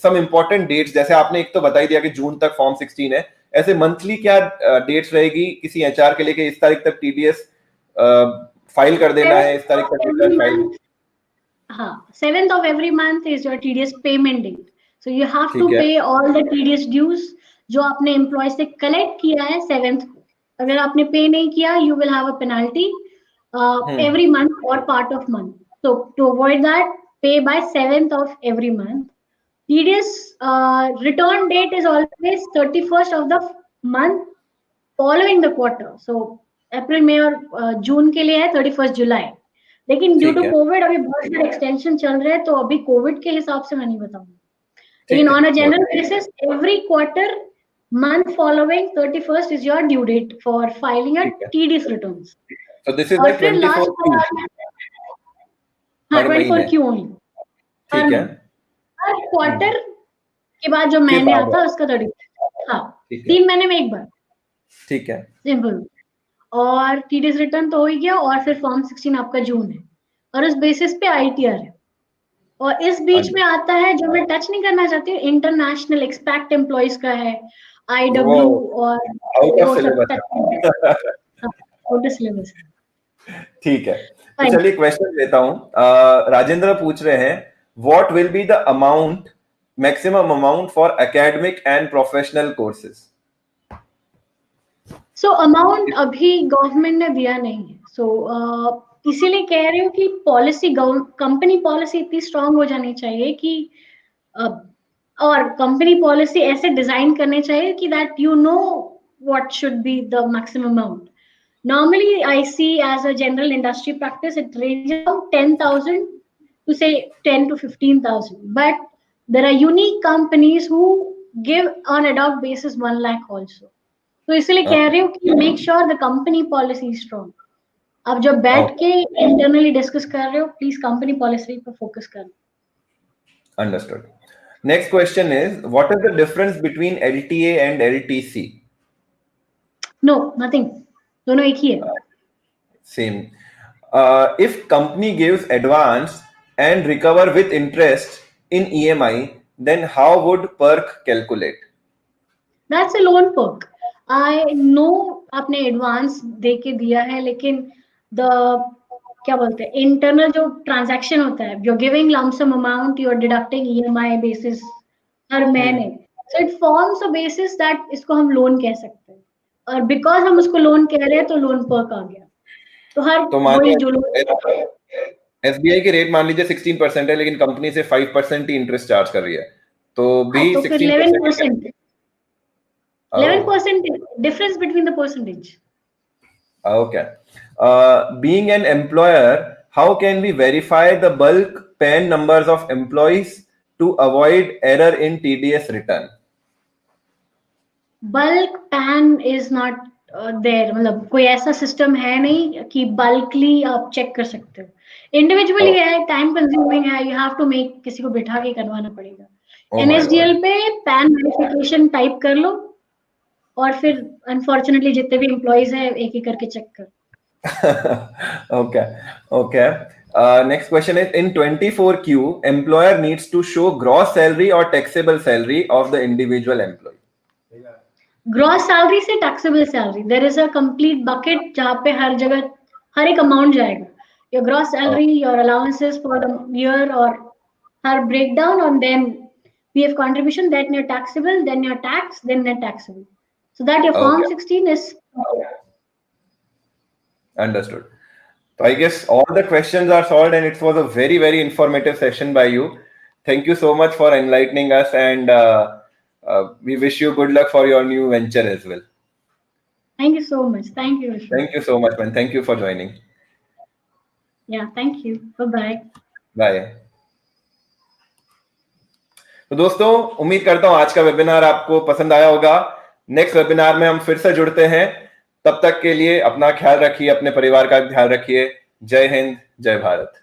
some important dates? जैसे आपने एक तो बता ही दिया कि जून तक फॉर्म 16 है, ऐसे मंथली क्या डेट्स रहेगी किसी एचआर के लिए कि इस तारीख तक टीडीएस फाइल कर देना है, इस तारीख तक रिटर्न फाइल? हाँ, 7th of every month is your TDS payment date. So you have to ठीक है. pay all the TDS dues जो आपने एम्प्लॉय से कलेक्ट किया है 7th को. अगर आपने पे नहीं किया, you will have a penalty every month or part of month. So to avoid that, pay by 7th of every month. TDS return date is always 31st of the month following the quarter. So अप्रैल, मई और जून के लिए है 31st जुलाई. लेकिन ड्यू टू कोविड अभी बहुत सारे एक्सटेंशन चल रहे हैं, तो अभी कोविड के हिसाब से मैं नहीं बताऊंगी. लेकिन on a general basis every quarter month following 31st is your due date for filing your TDS returns. So this is like 24 Q. हाँ, हर 24 महीने. Q only. ठीक है. हर क्वार्टर के बाद जो महीने आता है उसका 31st. हाँ, 3 महीने में एक बार. ठीक है. सिंपल. और टीडीएस रिटर्न तो हो ही गया, और फिर फॉर्म 16 आपका जून है, और उस बेसिस पे आईटीआर है. और इस बीच में आता है जो मैं टच नहीं करना चाहती हूँ, इंटरनेशनल एक्सपैक्ट एम्प्लॉइज का है, आईडब्ल्यू और वो सब आउट ऑफ सिलेबस. ठीक है, तो चलिए क्वेश्चन लेता हूँ. राजेंद्र पूछ रहे हैं, what will be the amount, maximum amount for academic and professional courses? So amount अभी गवर्नमेंट ने दिया नहीं है. सो इसीलिए कह रही हूँ कि पॉलिसी, कंपनी पॉलिसी इतनी स्ट्रांग हो जानी चाहिए कि और कंपनी पॉलिसी ऐसे डिजाइन करने चाहिए कि that you know what should be the maximum amount. Normally, I see as a general industry practice, it ranges from 10,000 to say 10 to 15,000. But there are unique companies who give on ad hoc basis 1 lakh also. तो इसलिए कह रही हूँ कि make sure the company policy is strong. अब जब बैठ के internally discuss कर रहे हो, please company policy पे focus करो. Understood. Next question is, what is the difference between LTA and LTC? No, nothing. दोनों एक ही है. Same. If company gives advance and recover with interest in EMI, then how would PERC calculate? That's a loan perk. I know आपने एडवांस दे के दिया है, लेकिन द क्या बोलते हैं, इंटरनल जो ट्रांजैक्शन होता है, you're giving lump sum amount, you're deducting EMI basis हर महीने. So it forms a basis that इसको हम लोन कह सकते हैं, और बिकॉज हम उसको लोन कह रहे हैं तो लोन पर्क आ गया. तो हर वही जो लोन एसबीआई की रेट मान लीजिए 16% है, लेकिन कंपनी से 5% ही इंटरेस्ट चार्ज कर रही है, तो भी तो फिर 11% 11% difference between the percentage. Okay. Being an employer, how can we verify the bulk PAN numbers of employees to avoid error in TDS return? Bulk PAN is not there. मतलब कोई ऐसा सिस्टम है नहीं कि बल्कली आप चेक कर सकते हो. इंडिविजुअली है, टाइम कंज्यूमिंग है, यू हैव टू मेक, किसी को बिठा के करवाना पड़ेगा. एनएसडीएल पे पैन वेरिफिकेशन टाइप कर लो, और फिर अनफॉर्चुनेटली जितने भी एम्प्लॉइज हैं एक एक करके चेक कर. Okay, okay. Next question is, in 24Q, employer needs to show gross salary or taxable salary of the individual employee. Gross salary से taxable salary, there is a complete bucket जहाँ पे हर जगह हर एक अमाउंट जाएगा, your gross salary, your allowances for the year और हर ब्रेकडाउन, और then PF contribution, then your taxable, then your tax, then net taxable, so that your form 16 is understood. So I guess all the questions are solved, and it was a very, very informative session by you. Thank you so much for enlightening us, and we wish you good luck for your new venture as well. Thank you so much. Thank you. Thank you so much, man. Thank you for joining. Yeah, thank you. Bye-bye. Bye. तो दोस्तों, उम्मीद करता हूं आज का वेबिनार आपको पसंद आया होगा। नेक्स्ट वेबिनार में हम फिर से जुड़ते हैं। तब तक के लिए अपना ख्याल रखिए, अपने परिवार का ख्याल रखिए। जय हिंद, जय भारत।